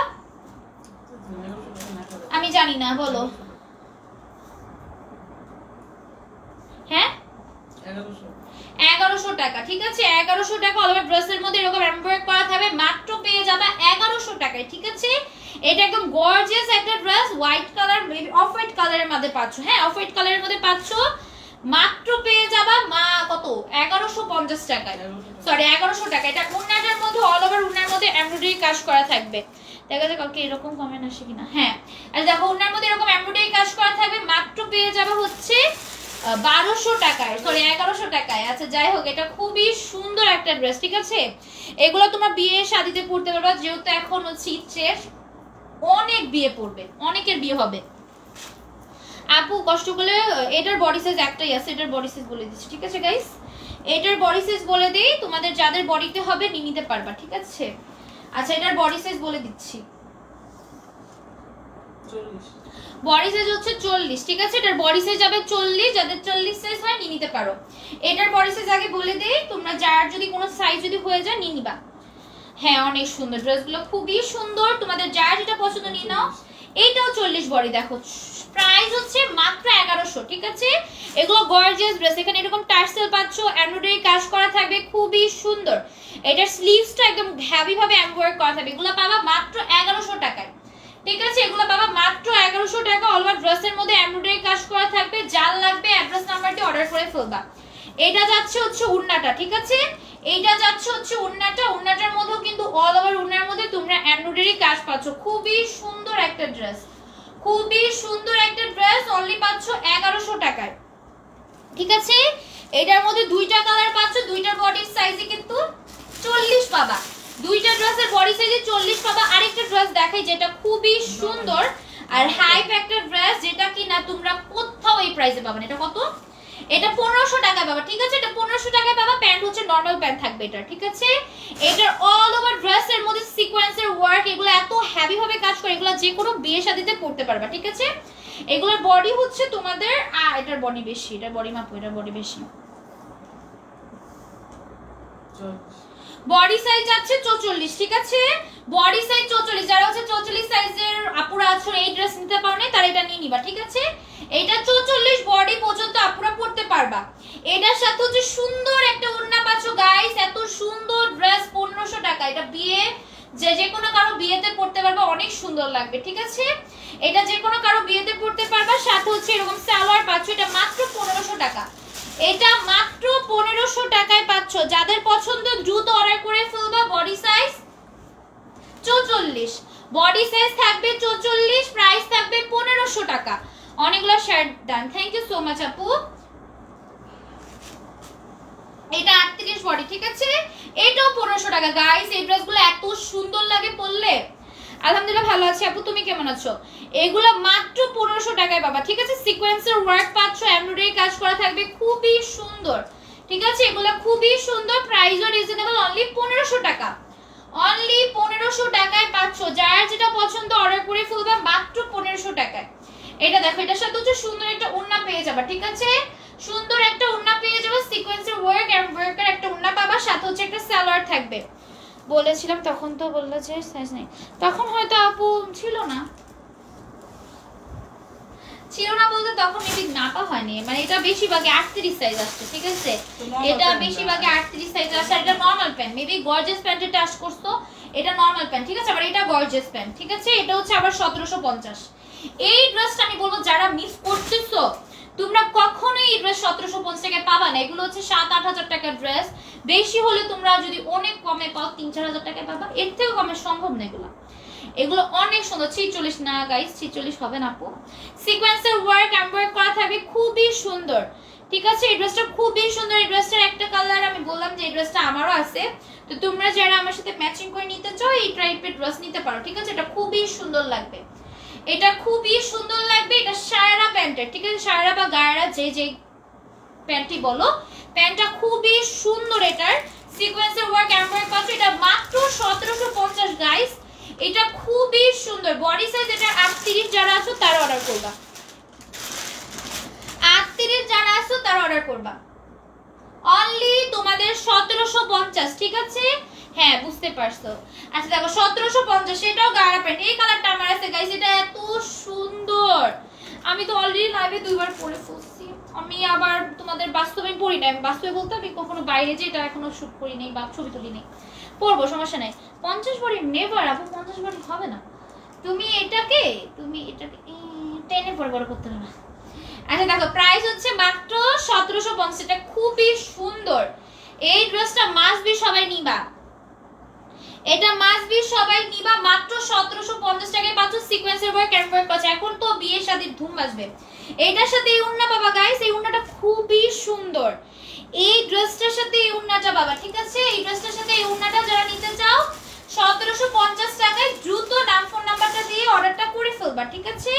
আমি জানি না, বলো। হ্যাঁ 1100 টাকা, ঠিক আছে। 1100 টাকা অল ওভার ড্রেসের মধ্যে এরকম এমব্রয়ডারি করা থাকবে, মাত্র পেয়ে যাবে 1100 টাকায়, ঠিক আছে। এটা একদম গর্জিয়াস একটা dress, white colour, off white কালারের মধ্যে পাচ্ছ। হ্যাঁ অফ হোয়াইট কালারের মধ্যে পাচ্ছ, মাত্র পেয়ে যাবা কত 1150 টাকায়, সরি 1100 টাকা। এটা উন্নাটার মধ্যে অল ওভার উন্নার মধ্যে এমব্রয়ডারি কাজ করা থাকবে। দেখা যাক কালকে এরকম কমেন্ট আসে কিনা। হ্যাঁ আর দেখো উন্নার মধ্যে এরকম এমব্রয়ডারি কাজ করা থাকবে, মাত্র পেয়ে যাবে হচ্ছে 1200 টাকায়, সরি 1100 টাকায়। আচ্ছা যাই হোক, এটা খুবই সুন্দর একটা ড্রেস, ঠিক আছে। এগুলো তোমরা বিয়ে শাদিতে পড়তে পারবা, যেহেতু এখন হচ্ছে শীত, অনেক বিয়ে পড়বে, অনেকের বিয়ে হবে। আপু কষ্ট করলে এটার বডি সাইজ একটাই আছে, এটার বডি সাইজ বলে দিচ্ছি, ঠিক আছে গাইস। এটার বডি সাইজ বলে দেই, তোমাদের যাদের বডিতে হবে নিয়ে নিতে পারবা, ঠিক আছে। আচ্ছা এটার বডি সাইজ বলে দিচ্ছি, বডি সাইজ হচ্ছে 40, ঠিক আছে। এটার বডি সাইজ যাবে 40, যাদের 40 সাইজ হয় নিয়ে নিতে পারো। এটার বডি সাইজ আগে বলে দেই, তোমরা যার যদি কোনো সাইজ যদি হয়ে যায় নিয়ে নিবা। হ্যাঁ অনেক সুন্দর ড্রেসগুলো, খুবই সুন্দর, তোমাদের যার যেটা পছন্দ নিয়ে নাও। এইটাও 40 বডি, দেখো প্রাইস হচ্ছে মাত্র 1100, ঠিক আছে। এগুলো গর্জিয়াস ড্রেস, এখানে এরকম টার্সেল পাচ্ছ, এমব্রয়ডারি কাজ করা থাকবে, খুবই সুন্দর। এটার স্লিভসটা একদম হেভি ভাবে এমব্রয়ডারি করা থাকবে। এগুলো পাবা মাত্র 1100 টাকায়, ঠিক আছে। এগুলো পাবা মাত্র 1100 টাকা। অল ওভার ড্রেসের মধ্যে এমব্রয়ডারি কাজ করা থাকবে। যার লাগবে অ্যাড্রেস নাম্বারটি অর্ডার করে ফেলবা। এটা যাচ্ছে হচ্ছে উন্নাটা, ঠিক আছে। এইটা যাচ্ছে হচ্ছে উন্নাটা, উন্নাটার মধ্যেও কিন্তু অল ওভার উন্নার মধ্যে তোমরা এমব্রয়ডারি কাজ পাচ্ছ। খুবই সুন্দর একটা ড্রেস, খুবই সুন্দর একটা ড্রেস, অনলি পাচ্ছ 1100 টাকায়, ঠিক আছে। এটার মধ্যে দুইটা কালার পাচ্ছ, দুইটার বডির সাইজে কিন্তু 40 পাবা। দুইটা ড্রেসের বডি সাইজে 40 পাবা। আরেকটা ড্রেস দেখাই যেটা খুবই সুন্দর আর হাইপ একটা ড্রেস, যেটা কিনা তোমরা কোথাও এই প্রাইসে পাবে না। এটা কত? এটা 1500 টাকা পাবা, ঠিক আছে। এটা 1500 টাকায় পাবা। প্যান্ট হচ্ছে নরমাল প্যান্ট থাকবে এটা, ঠিক আছে। এটার অল ওভার ড্রেসের মধ্যে সিকোয়েন্সের ওয়ার্ক, এগুলো এত হেভি ভাবে কাজ করে, এগুলো যে কোনো বিয়ে শাদিতে পড়তে পারবা, ঠিক আছে। এগুলোর বডি হচ্ছে তোমাদের এটার বডি বেশি, এটার বডি মাপো, এটার বডি বেশি। বডি সাইজ আছে 44, ঠিক আছে। বডি সাইজ 44, যারা হচ্ছে 44 সাইজের আপুরা আছো এই ড্রেস নিতে পারো না, তারা এটা নিয়ে নিবা, ঠিক আছে। এটা 44 বডি পর্যন্ত আপুরা পড়তে পারবা। এটার সাথে হচ্ছে সুন্দর একটা ওড়না পাচ্ছো গাইস, এত সুন্দর ড্রেস 1500 টাকা। এটা বিয়ে যে কোনো কারো বিয়েতে পড়তে পারবা, অনেক সুন্দর লাগবে, ঠিক আছে। এটা যে কোনো কারো বিয়েতে পড়তে পারবা। সাথে হচ্ছে এরকম সালোয়ার পাচ্ছো, এটা মাত্র 1500 টাকা। এটা মাত্র 1500 টাকায় পাচ্ছ। যাদের পছন্দ দ্রুত অর্ডার করে ফেলবা। বডি সাইজ 44, বডি সাইজ থাকবে 44, প্রাইস থাকবে 1500 টাকা। অনেকগুলো shirt done, thank you so much আপু। এটা 38 বডি, ঠিক আছে। এটাও 1500 টাকা গাইস। এই ড্রেসগুলো এত সুন্দর লাগে পরলে। আলহামদুলিল্লাহ ভালো আছি আপু, তুমি কেমন আছো? এগুলো মাত্র 1500 টাকায় পাবা, ঠিক আছে। সিকোয়েন্সের ওয়ার্ক পাচ্ছ, এমব্রয়ডারি কাজ করা থাকবে, খুবই সুন্দর, ঠিক আছে। এগুলো খুবই সুন্দর, প্রাইসও রিজনেবল, অনলি 1500 টাকা, অনলি 1500 টাকায় পাচ্ছ। যার যেটা পছন্দ অর্ডার করে ফেলবা মাত্র 1500 টাকায়। এটা দেখো, এটার সাথে হচ্ছে সুন্দর একটা ওড়না পেয়ে যাবা, ঠিক আছে। সুন্দর একটা ওড়না পেয়ে যাবা, সিকোয়েন্সের ওয়ার্ক এমব্রয়ডারি একটা ওড়না পাবা, সাথে হচ্ছে একটা সালোয়ার থাকবে। বলেছিলাম তখন তো বললো যে সাইজ নেই, তখন হয়তো আপু ছিল না, ছিল না বলতে তখন মেবি নাপা হয়নি, মানে এটা বেশিরভাগই 38 সাইজ আসছে, ঠিক আছে? তো normal এটা pant বেশিরভাগই 38 সাইজ আসছে, আর এটা নরমাল প্যান্ট, মেবি গর্জিয়াস প্যান্টে টাচ করছো, এটা নরমাল প্যান্ট, ঠিক আছে? আবার এটা গর্জিয়াস প্যান্ট, ঠিক আছে? এটা হচ্ছে আবার 1750। এই ড্রেসটা আমি বলবো যারা মিস করতেছো তোমরা কখনোই এই ড্রেস 1750 টাকায় পাবা না। এগুলো হচ্ছে 7-8 হাজার টাকার ড্রেস, বেশি হলে তোমরা যদি অনেক কমে পাও 3-4 হাজার টাকায় পাবা, এর থেকেও কমে সম্ভব না। এগুলো অনেক সুন্দর। 46 না গাইস, 46 হবে না আপু। সিকোয়েন্সের ওয়ার্ক এমব্রয়ডারি করা থাকবে, খুবই সুন্দর, ঠিক আছে? এই ড্রেসটা খুবই সুন্দর। এই ড্রেসটার একটা কালার আমি বললাম যে এই ড্রেসটা আমারও আছে, তো তোমরা যারা আমার সাথে ম্যাচিং করে নিতে চাও এই টাইপের ড্রেস নিতে পারো, ঠিক আছে? এটা খুবই সুন্দর লাগবে, এটা খুবই সুন্দর লাগবে। এটা শায়রা প্যান্টের, ঠিক আছে? শায়রা বা গায়রা যে যে প্যান্টই বলো, প্যান্টটা খুবই সুন্দর। এটার সিকোয়েন্সের ওয়ার্ক এমব্রয়ডারি পাচ্ছ, এটা মাত্র 1750 গাইস। এটা খুবই সুন্দর। বডি সাইজ এটা 38 যারা আছো তারা অর্ডার করবা, 38 যারা আছো তারা অর্ডার করবা। অনলি তোমাদের 1750, ঠিক আছে? হ্যাঁ বুঝতে পারছো। আচ্ছা দেখো 1750, এটাও গাঢ় প্যান্ট, এই কালারটা আমার আছে গাইস, এটা এত সুন্দর। আমি তো অলরেডি লাইভে 2বার পরে ফেলছি, আমি আবার তোমাদের বাস্তবে পড়ি না। আমি বাস্তবে বলতে আমি কখনো বাইরে যে এটা এখনো শুট করি নাই বা ছবি তুলি নাই, পরবো সমস্যা নাই। 50 বডি নেভার আপু, 50 বডি হবে না। তুমি এটাকে টেনে পরে বড় করতে হবে। আচ্ছা দেখো প্রাইস হচ্ছে মাত্র 1750, এটা খুবই সুন্দর। এই ড্রেসটা মাস্ট বি সবাই নিবা, এটা মাস্ট বি সবাই নিবা। মাত্র 1750 টাকায় পাচ্ছ সিকোয়েন্সের ওয়ার্ক এমব্রয়ডারি পাচ্ছ। এখন তো বিয়ে শাদীর ধুম বাজবে। এইটার সাথে এই ওড়না পাবা গাইস, এই ওড়নাটা খুবই সুন্দর। এই ড্রেসটার সাথে এই ওড়নাটা পাবা, ঠিক আছে? এই ড্রেসটার সাথে এই ওড়নাটা যারা নিতে চাও 1750 টাকায় দ্রুত নাম ফোন নাম্বারটা দিয়ে অর্ডারটা করে ফেলবা, ঠিক আছে?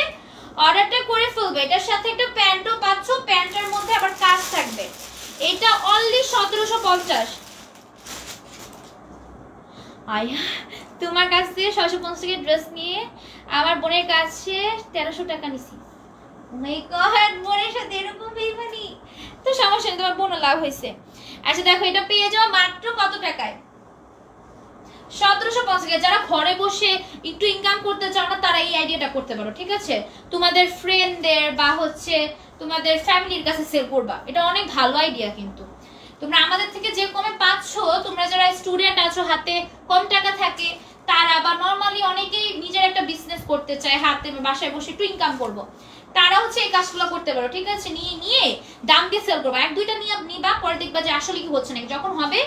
অর্ডারটা করে ফেলবে। এটার সাথে একটা প্যান্টও পাচ্ছ, প্যান্টের মধ্যে আবার কাজ থাকবে। এটা অনলি 1750। আয়া তোমার কাছ থেকে 650 টাকা ড্রেস নিয়ে আমার বোনের কাছে 1300 টাকা নিছি। ও মাই গড, বোনের সাথে এরকম বেইমানি, তো সমস্যা নেই, তোমার বোনও লাভ হয়েছে। আচ্ছা দেখো এটা পেয়ে যাও মাত্র কত টাকায়? 1750 টাকা। যারা ঘরে বসে একটু ইনকাম করতে চাও না তারা এই আইডিয়াটা করতে পারো, ঠিক আছে? তোমাদের ফ্রেন্ডদের বা হচ্ছে তোমাদের ফ্যামিলির কাছে সেল করবা, এটা অনেক ভালো আইডিয়া। কিন্তু তোমরা আমাদের থেকে যে কমে পাচ্ছ, তোমরা যারা স্টুডেন্ট আছো হাতে কম টাকা থাকে তারা, বা নরমালি অনেকেই নিজের একটা বিজনেস করতে চায়, হাতে বাসায় বসে একটু ইনকাম করবো, তারা হচ্ছে এই কাজগুলো করতে পারো, ঠিক আছে? নিয়ে দাম দিয়ে সেল করবা। 1-2টা নিয়ে নিবা, পরে দেখবা যে আসলে কি হচ্ছে নাকি। যখন হবে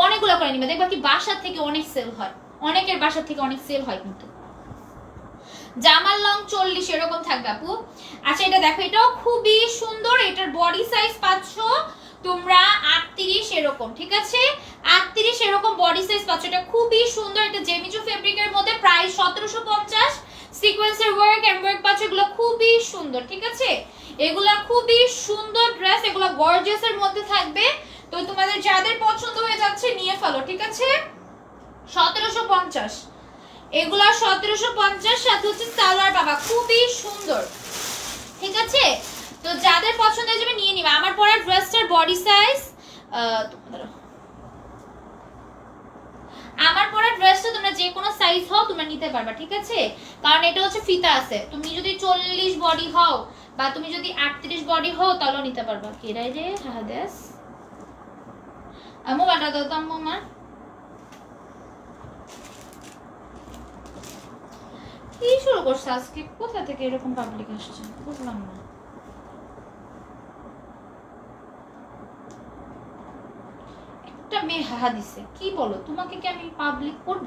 অনেকগুলো করে নিবা, দেখবা কি বাসার থেকে অনেক সেল হয়, অনেকের বাসার থেকে অনেক সেল হয়। কিন্তু জামার লং 40 এরকম থাকবে আপু। আচ্ছা এটা দেখো, এটাও খুবই সুন্দর। এটার বডি সাইজ পাচ্ছ তোমরা 38 এরকম, ঠিক আছে? 38 এরকম বডি সাইজ পাচ্ছ। এটা খুবই সুন্দর। এটা জেমিজু ফেব্রিকের মধ্যে, প্রাইস 1750। সিকোয়েন্সের ওয়ার্ক এমব্রয়ডারি পাচ্ছ, এগুলো খুবই সুন্দর, ঠিক আছে? এগুলা খুবই সুন্দর ড্রেস, এগুলো গর্জিয়াসের মধ্যে থাকবে। তো তোমাদের যাদের পছন্দ হয়ে যাচ্ছে নিয়ে ফেলো, ঠিক আছে? 1750 এগুলা 1750, সাথে হচ্ছে সালোয়ার পাবা, খুবই সুন্দর, ঠিক আছে? তো যাদের পছন্দ হয়ে যাবে নিয়ে নিবা। আমার পরা ড্রেসটার বডি সাইজ, আমার পরা ড্রেসটা তোমরা যে কোনো সাইজ হও তোমরা নিতে পারবা, ঠিক আছে? কারণ এটা হচ্ছে ফিতা আছে। তুমি যদি 40 বডি হও বা তুমি যদি 38 বডি হও তাহলেও নিতে পারবা। কেরাই রে হাদেস মোবাইলটা দাও তো আম্মু আমার। কি শুরু করছে আজকে? কোথা থেকে এরকম পাবলিক আসছে বুঝলাম না। একটা মেয়ে হাহা দিছে, কি বলো? তোমাকে কি আমি পাবলিক করব?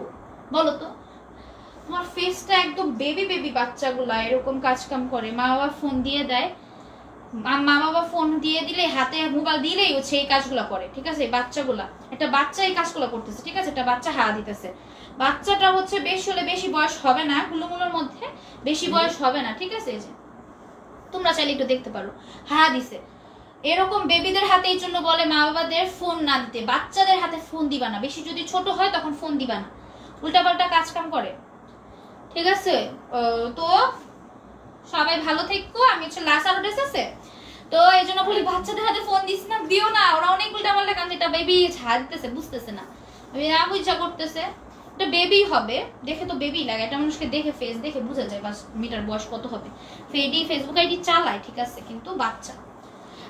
বলো তো। আমার ফেসটা একদম বেবি বেবি বাচ্চাগুলা এরকম কাজ কাম করে। মা বাবা ফোন দিয়ে দেয়, মা বাবা ফোন দিয়ে দিলে, হাতে মোবাইল দিলেই হচ্ছে এই কাজগুলো করে, ঠিক আছে? বাচ্চাগুলা, একটা বাচ্চা এই কাজগুলো করতেছে, ঠিক আছে? একটা বাচ্চা হাওয়া দিতেছে। বাচ্চাটা হচ্ছে বেশি হলে বেশি বয়স হবে না, গুলোগুলোর মধ্যে বেশি বয়স হবে না, ঠিক আছে? এই যে তোমরা চাইলে একটু দেখতে পারো, হাওয়া দিছে। এরকম বেবিদের হাতে এই জন্য বলে মা বাবাদের ফোন না দিতে, বাচ্চাদের হাতে ফোন দিবা না, বেশি যদি ছোট হয় তখন ফোন দিবা না, উল্টাপাল্টা কাজ কাম করে, ঠিক আছে? তো সবাই ভালো থেকো। আমি হচ্ছে লাস্ট আরো ড্রেস আছে, তো এই জন্য বলি বাচ্চাদের হাতে ফোন দিস না, দিও না। ওরা অনেক উল্টাপাল্টা কাজ, এটা বেবি ছাড়তেছে, বুঝতেছে না, আমি না বুঝা করতেছে। এটা বেবি হবে, দেখে তো বেবি লাগে, এটা মানুষকে দেখে ফেস দেখে বোঝা যায় বাস মেয়েটার বয়স কত হবে। ফেডি ফেসবুক আইডি চালায় ঠিক আছে, কিন্তু বাচ্চা।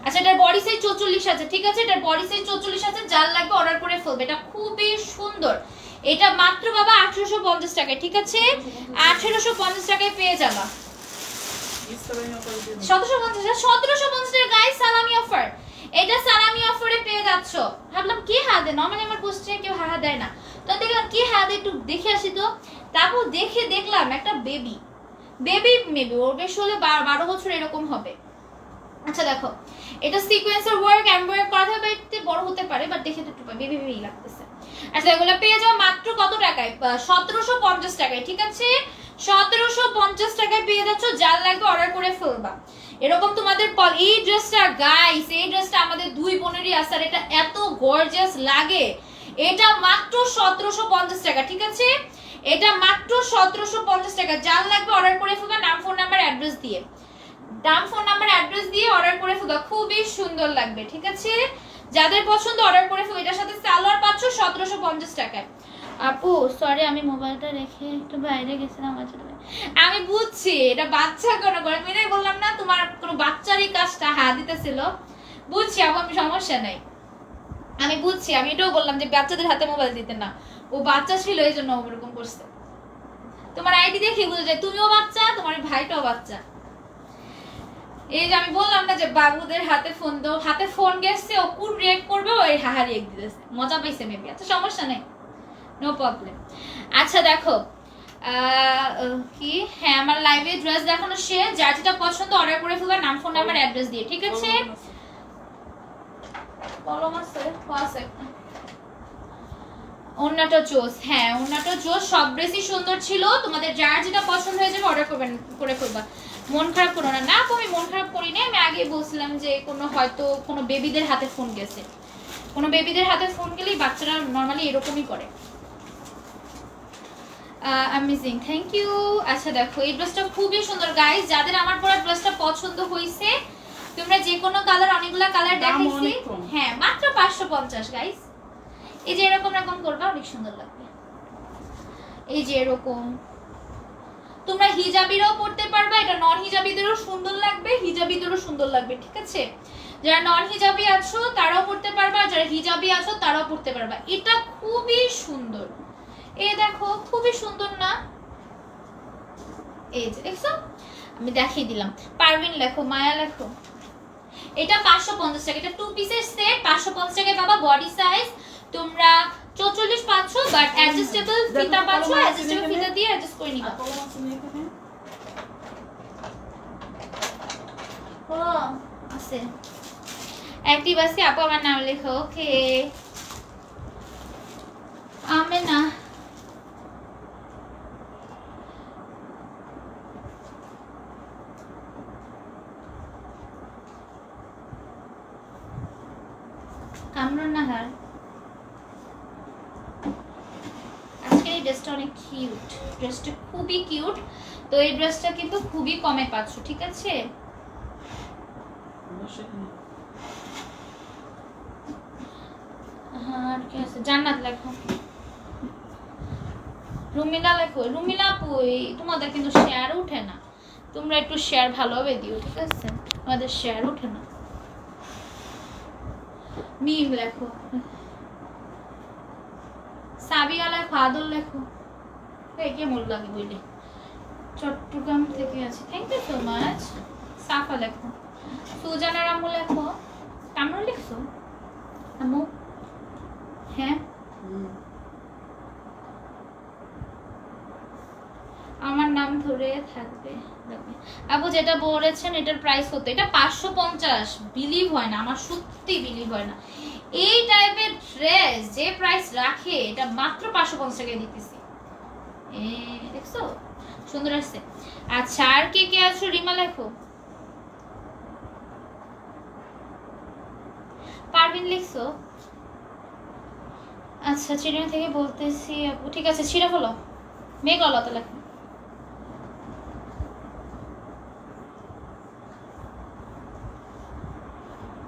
আচ্ছা এটার বডি সাইজ 44 আছে, ঠিক আছে, এটার বডি সাইজ 44 আছে, যার লাগবে অর্ডার করে ফেলবে। এটা খুবই সুন্দর, এটা মাত্র বাবা 1850 টাকায়, ঠিক আছে, 1850 টাকায় পেয়ে যাবা। 1750 টাকা গাইস, সালামি অফার, এটা সালামি অফারে পেয়ে যাচ্ছ। ভাবলাম কি হা দেয়, নরমালি আমার পোস্টে কেউ হা দেয় না, তো দেখলাম কি হা দেয়, একটু দেখে আসি। তো তারপর দেখলাম একটা বেবি মেবি ওর বেশ হলে 12 বছর এরকম হবে। আচ্ছা দেখো, এটা সিকোয়েন্সের ওয়ার্ক এমব্রয়ডারি করা হবে, একটু বড় হতে পারে বাট দেখে তো একটু বেবি লাগতেছে। আচ্ছা এগুলো পেয়ে যাও মাত্র কত টাকায়? 1750 টাকায়, ঠিক আছে, 1750 টাকায় পেয়ে যাচ্ছ, যার লাগবে অর্ডার করে ফেলবা। এরকম তোমাদের এই ড্রেসটা গাইস, এই ড্রেসটা আমাদের দুই বোনেরই আছে, আর এটা এত গর্জিয়াস লাগে। এটা মাত্র 1750 টাকা, ঠিক আছে, এটা মাত্র 1750 টাকা, যার লাগবে অর্ডার করে ফেলবা। নাম ফোন নাম্বার অ্যাড্রেস দিয়ে, অর্ডার করে ফেলবা, খুবই সুন্দর লাগবে, ঠিক আছে, যাদের পছন্দ অর্ডার করে ফেলবা। এটার সাথে সালোয়ার পাচ্ছ 1750 টাকায়। আপু সরি আমি মোবাইলটা রেখে একটু বাইরে গেছিলাম, আমি বুঝছি এটা বাচ্চা কোনো করে, আমি বললাম না তোমার কোনো বাচ্চারই কাজটা হা দিতেছিল, বুঝছি আপু, আমি সমস্যা নাই, আমি বুঝছি, আমি এটাও বললাম যে বাচ্চাদের হাতে মোবাইল দিতে না, ও বাচ্চা ছিল এই জন্য ওরকম করছে। তোমার আইডি দেখে বোঝা যায় তুমিও বাচ্চা, তোমার ভাইটাও বাচ্চা। এই যে আমি বললাম না যে বাবুদের হাতে ফোন দাও, হাতে ফোন গেছে, ও কোন রিয়েক্ট করবে, ওই হাহা রিয়েক্ট দিতেছে, মজা পাইছে মেবি। আচ্ছা সমস্যা নেই, নো প্রবলেম। আচ্ছা দেখো কি, হ্যাঁ আমার লাইভে ড্রেস দেখানো শেষ, যার যেটা পছন্দ অর্ডার করে ফেলবা, নাম ফোন নাম্বার অ্যাড্রেস দিয়ে, ঠিক আছে। কলম আছে আছে, ওন্নাটা জোস, হ্যাঁ ওন্নাটা জোস, সব ড্রেসই সুন্দর ছিল, তোমাদের যার যেটা পছন্দ হয়ে যাবে অর্ডার করে ফেলবা। মন খারাপ করো না, না আমি মন খারাপ করি না, আমি আগে বলছিলাম যে হয়তো কোনো বেবিদের হাতে ফোন গেছে, কোনো বেবিদের হাতে ফোন গেলেই বাচ্চারা নরমালি এরকমই করে। Amazing, thank you. আচ্ছা দেখো এই ড্রেসটা খুবই সুন্দর গাইস, যাদের আমার পরা ড্রেসটা পছন্দ হয়েছে তোমরা যে কোনো কালার, অনেকগুলা কালার দেখাইছি, হ্যাঁ মাত্র 550 গাইস। এই যে এরকম করবা, অনেক সুন্দর লাগবে। এই যে এরকম তোমরা হিজাবিরাও পড়তে পারবা, এটা নন হিজাবিদেরও সুন্দর লাগবে, হিজাবিদেরও সুন্দর লাগবে, ঠিক আছে, যারা নন হিজাবি আছো তারাও পড়তে পারবা, যারা হিজাবি আছো তারাও পড়তে পারবা। এটা খুবই সুন্দর, এই দেখো খুবই সুন্দর না, এই যে দেখছো, আমি দেখিয়ে দিলাম। পারভিন লেখো, মায়া লেখো। এটা 550 টাকা, এটা 2 পিসের সেট, 550 টাকায় বাবা। বডি সাইজ তোমরা 44 পাচ্ছ, বাট অ্যাডজাস্টেবল ফিতা পাচ্ছ, অ্যাডজাস্টেবল ফিতা দিয়ে অ্যাডজাস্ট করে নিবা। ও আছে অ্যাক্টিভ আছে আপু, আমার নাম লেখো, ওকে। আমেনা কামরুন নাহার, আজকে এই ড্রেসটা অনেক কিউট, ড্রেসটা খুবই কিউট, তো এই ড্রেসটা কিন্তু খুবই কমে পাচ্ছ, ঠিক আছে। আর কি আছে, জান্নাত লেখো, রুমিলা লেখো। রুমিলা আপু তোমাদের কিন্তু শেয়ার উঠে না, তোমরা একটু শেয়ার ভালোভাবে দিও, ঠিক আছে, আমাদের শেয়ার উঠে না। মিম লেখো, সাবিয়া লেখো, আদল লেখো, কেমন লাগে বইলে। চট্টগ্রাম থেকে আছে, থ্যাংক ইউ সো মাচ। সাফা লেখো, সুজানা রামু লেখো, কামরুল লিখছো আমু, হ্যাঁ আমার নাম ধরে থাকবে। আপু যেটা বলেছেন এটার প্রাইস কত? এটা 550, বিলিভ হয় না, আমার সত্যি বিলিভ হয় না, এই টাইপের ড্রেস যে প্রাইস রাখে এটা মাত্র 550 টাকায় দিতেছি, দেখছো সুন্দর আছে। আচ্ছা আর কে কে আছো? রিমা লেখো, পারভিন লিখছো। আচ্ছা চিড়িয়া থেকে বলতেছি আপু, ঠিক আছে ছিঁড়ে ফেলো, মেঘলতা লেখো।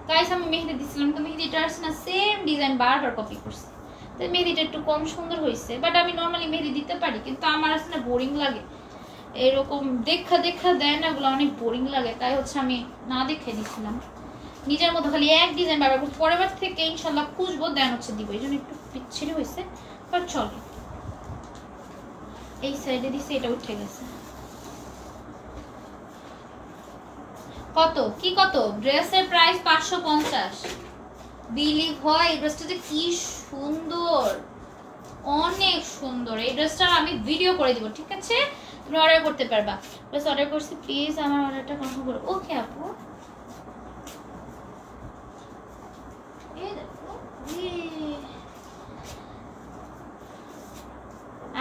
গাইস আমি মেহেদি দিছিলাম তো, মেহেদিটা আসছে না, সেম ডিজাইন বারবার কপি করছি, তো মেহেদিটা একটু কম সুন্দর হয়েছে, বাট আমি নর্মালি মেহেদি দিতে পারি, কিন্তু আমার আসলে বোরিং লাগে এরকম দেখা দেখা দেয় না, ওগুলো অনেক বোরিং লাগে, তাই হচ্ছে আমি না দেখে দিচ্ছিলাম নিজের মতো খালি এক ডিজাইন বারবার করছি। পরের বার থেকে ইনশাল্লাহ খুঁজবো দেন হচ্ছে দিব, এই জন্য একটু পিচ্ছিরি হয়েছে, বাট চলে। এই সাইডে দিছে, এটা উঠে গেছে। কত কি কত? ড্রেসের প্রাইস 550। বিলিভ হয় এই ড্রেসটা যে কি সুন্দর, অনেক সুন্দর। এই ড্রেসটা আমি ভিডিও করে দিব, ঠিক আছে? তুমি অর্ডার করতে পারবা। প্লাস অর্ডার করছি, প্লিজ আমার অর্ডারটা কনফার্ম করো। ওকে আপু, এই দেখো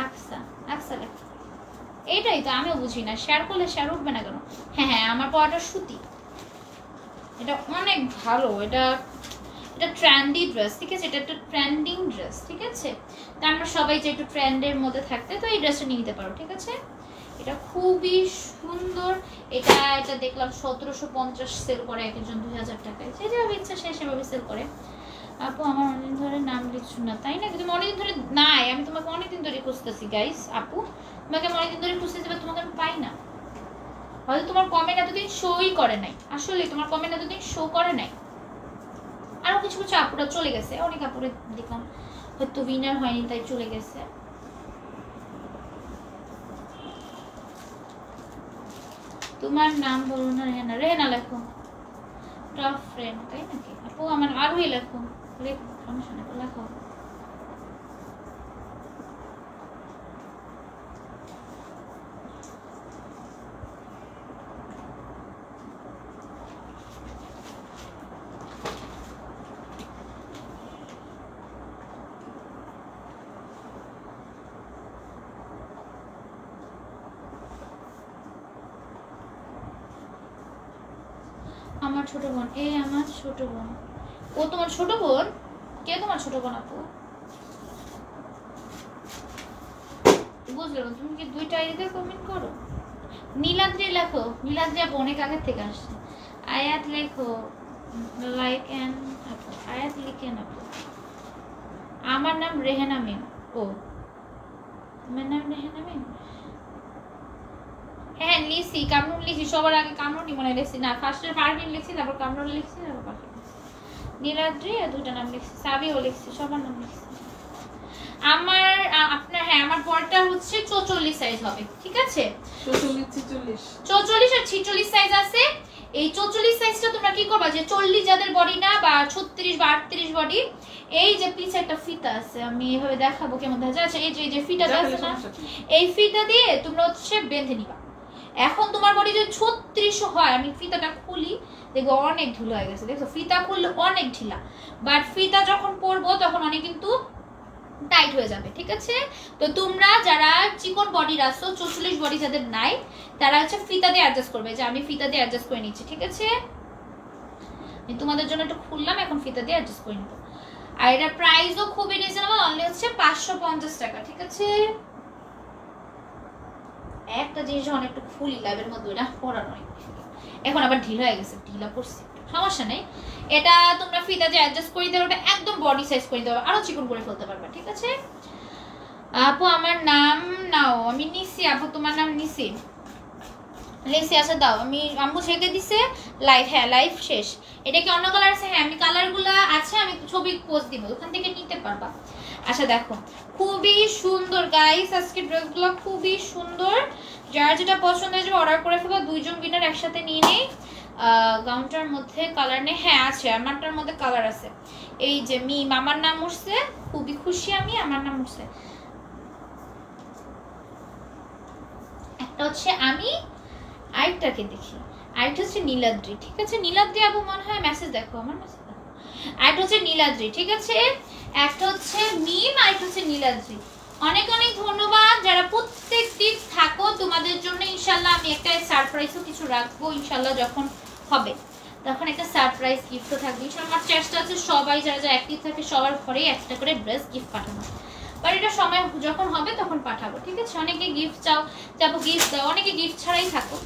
আকসা আকসা লেখা, এইটাই তো আমিও বুঝি না, শেয়ার করলে শেয়ার উঠবে না কেন? হ্যাঁ হ্যাঁ, আমার পরাটা সুতি, এটা অনেক ভালো, এটা এটা ট্রেন্ডি ড্রেস, ঠিক আছে? এটা একটা ট্রেন্ডিং ড্রেস, ঠিক আছে? তা আমরা সবাই যে একটু ট্রেন্ডের মধ্যে থাকতে, তো এই ড্রেসটা নিয়ে নিতে পারো, ঠিক আছে? এটা খুবই সুন্দর। এটা এটা দেখলাম 1750 সেল করে এক একজন 2000 টাকায়, যেভাবে ইচ্ছা সে সেভাবে সেল করে। আপু আমার অনেকদিন ধরে নাম লিখছো না, তাই নাকি? তুমি অনেকদিন ধরে নাই, আমি তোমাকে অনেকদিন ধরে খুঁজতেছি গাইস। আপু তোমাকে আমি অনেকদিন ধরে খুঁজতেছি, বাট তোমাকে আমি পাই না। হয়তো তোমার কমেন্ট এতদিন শোই করে নাই, আসলে তোমার কমেন্ট এতদিন শো করে নাই। আরো কিছু কিছু আপুরা চলে গেছে, অনেক আপুরে দেখলাম হয়তো উইনার হয়নি তাই চলে গেছে। তোমার নাম বলো না। রেহানা, রেহানা লেখো। টপ ফ্রেন্ড, তাই নাকি? আপু আমার আরোই লেখো, লেখো, সমস্যা নেই, লেখো। আমার ছোট বোন, এই আমার ছোট বোন। ও তোমার ছোট বোন? কে তোমার ছোট বোন আপু? বুঝলাম, তুমি কি দুইটা আইডিতে কমেন্ট করো? নীলাদ্রি লেখো, নীলাদ্রি আপু অনেক আগের থেকে আসছে। আয়াত লেখো, লাইক এন্ড আপু, আয়াত লিখেন আপু। আমার নাম রেহানা মিম। ও আমার নাম রেহানা মিম, হ্যাঁ লিখছি, কামরুন লিখছি, সবার আগে কামরুনই মনে লিখছি না, ফার্স্টে পারভিন লিখছি, তারপর কামরুন লিখছি, তারপর পারভিন লিখছি, নীলাদ্রি দুইটা নাম লিখছি, সাবিও লিখছি, সবার নাম লিখছি। আমার আপনার, হ্যাঁ আমার বড়টা হচ্ছে 44 সাইজ হবে, ঠিক আছে? 44 আর 46 সাইজ আছে। এই 44 সাইজটা তোমরা কি করবা, যে 40 যাদের বডি না, বা 36 বা 38 বডি, এই যে পিছে একটা ফিতা আছে, আমি এইভাবে দেখাবো কেমন দেখা যাচ্ছে, এই যে ফিতাটা আছে না, এই ফিতা দিয়ে তোমরা হচ্ছে বেঁধে নিবা। এখন তোমার বডি যদি 36 হয়, আমি ফিতাটা খুলি, দেখবো অনেক ঢিলা হয়ে গেছে, দেখছো? ফিতা খুললে অনেক ঢিলা, বাট ফিতা যখন পরবো তখন অনেক কিন্তু টাইট হয়ে যাবে, ঠিক আছে? তো তোমরা যারা চিকন বডির আছো, 44 বডি যাদের নাই, তারা হচ্ছে ফিতা দিয়ে অ্যাডজাস্ট করবে, যে আমি ফিতা দিয়ে অ্যাডজাস্ট করে নিচ্ছি, ঠিক আছে? আমি তোমাদের জন্য একটু খুললাম, এখন ফিতা দিয়ে অ্যাডজাস্ট করে নিব। আর এটা প্রাইসও খুবই রিজনেবল, অনলি হচ্ছে 550 টাকা, ঠিক আছে? একটা জিনিস যখন একটু খুলি লাইভের মধ্যে, এটা পরানো এখন আবার ঢিলা হয়ে গেছে, ঢিলা পড়ছে, সমস্যা নেই। এটা তোমরা ফিতা দিয়ে অ্যাডজাস্ট করে দিতে পারবে, একদম বডি সাইজ করে দিতে পারবে, আরো চিকন করে ফেলতে পারবে, ঠিক আছে? আপু আমার নাম নাও, আমি নিছি। আপু তোমার নাম নিছি, লিখছি, আচ্ছা দাও, আমি আম্মু ছেঁকে দিছে লাইভ, হ্যাঁ লাইভ শেষ। এটা কি অন্য কালার আছে? হ্যাঁ আমি কালারগুলো আছে, আমি ছবি পোস্ট দিব, ওখান থেকে নিতে পারবা। আচ্ছা দেখো, খুবই সুন্দর গাইস, আজকে ড্রেসগুলো খুবই সুন্দর। যার যেটা পছন্দ হয়েছে অর্ডার করে ফেলবা, দুইজন উইনার একসাথে নিয়ে নেই। গাউনটার মধ্যে কালার নেই, হ্যাঁ আছে, আমারটার মধ্যে কালার আছে। এই যে মিম, আমার নাম উঠছে, খুবই খুশি আমি, আমার নাম উঠছে। একটা হচ্ছে আমি, আরেকটাকে দেখি, আরেকটা হচ্ছে নীলাদ্রি, ঠিক আছে? নীলাদ্রি আপু মনে হয় মেসেজ দেখো, আমার মেসেজ দেখো। আরেকটা হচ্ছে নীলাদ্রি, ঠিক আছে? একটা হচ্ছে মিম, আরেকটা হচ্ছে নীলাদ্রি। অনেক অনেক ধন্যবাদ যারা প্রত্যেক দিন থাকো, তোমাদের জন্য ইনশাল্লাহ আমি একটা সারপ্রাইজও কিছু রাখবো, ইনশাল্লাহ যখন হবে তখন একটা সারপ্রাইজ গিফটও থাকবে। আমার চেষ্টা আছে সবাই যারা যারা অ্যাক্টিভ থাকে সবার ঘরেই একটা করে ড্রেস গিফট পাঠানো, বাট এটা সময় যখন হবে তখন পাঠাবো, ঠিক আছে? অনেকে গিফট চাও, যাবো গিফট দাও, অনেকে গিফট ছাড়াই থাকো,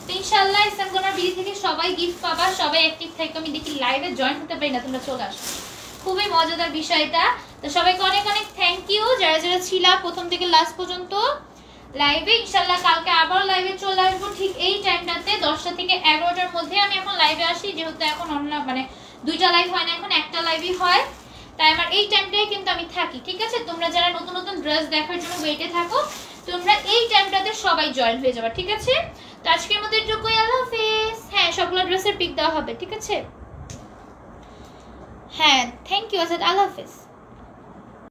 তো ইনশাল্লাহ ইসলামগোনার বিডি থেকে সবাই গিফট পাবা, সবাই অ্যাক্টিভ থাকো। আমি দেখি লাইভে জয়েন হতে পারি না, তোমরা চলে আসো, খুবই মজাদার বিষয়টা। তো সবাইকে অনেক অনেক থ্যাংক ইউ যারা যারা ছিলা প্রথম থেকে লাস্ট পর্যন্ত লাইভে। ইনশাল্লাহ কালকে আবার লাইভে চলে আসবো ঠিক এই টাইমটাতে 10টা থেকে 11টার মধ্যে। আমি এখন লাইভে আসি যেহেতু এখন অনলাইন মানে 2টা লাইভ হয় না, এখন একটা লাইভই হয়, তাই আমার এই টাইমটাই কিন্তু আমি থাকি। ঠিক আছে, তোমরা যারা নতুন নতুন ড্রেস দেখার জন্য ওয়েটে থাকো তোমরা এই টাইমটাতে সবাই জয়েন হয়ে যাবে। ঠিক আছে, তো আজকের মতো এটুকুই, আল্লাহ হাফেজ। হ্যাঁ, সবগুলো ড্রেসের পিক দেওয়া হবে। ঠিক আছে, হ্যাঁ থ্যাংক ইউ আসাদ, আল্লাহ হাফেজ।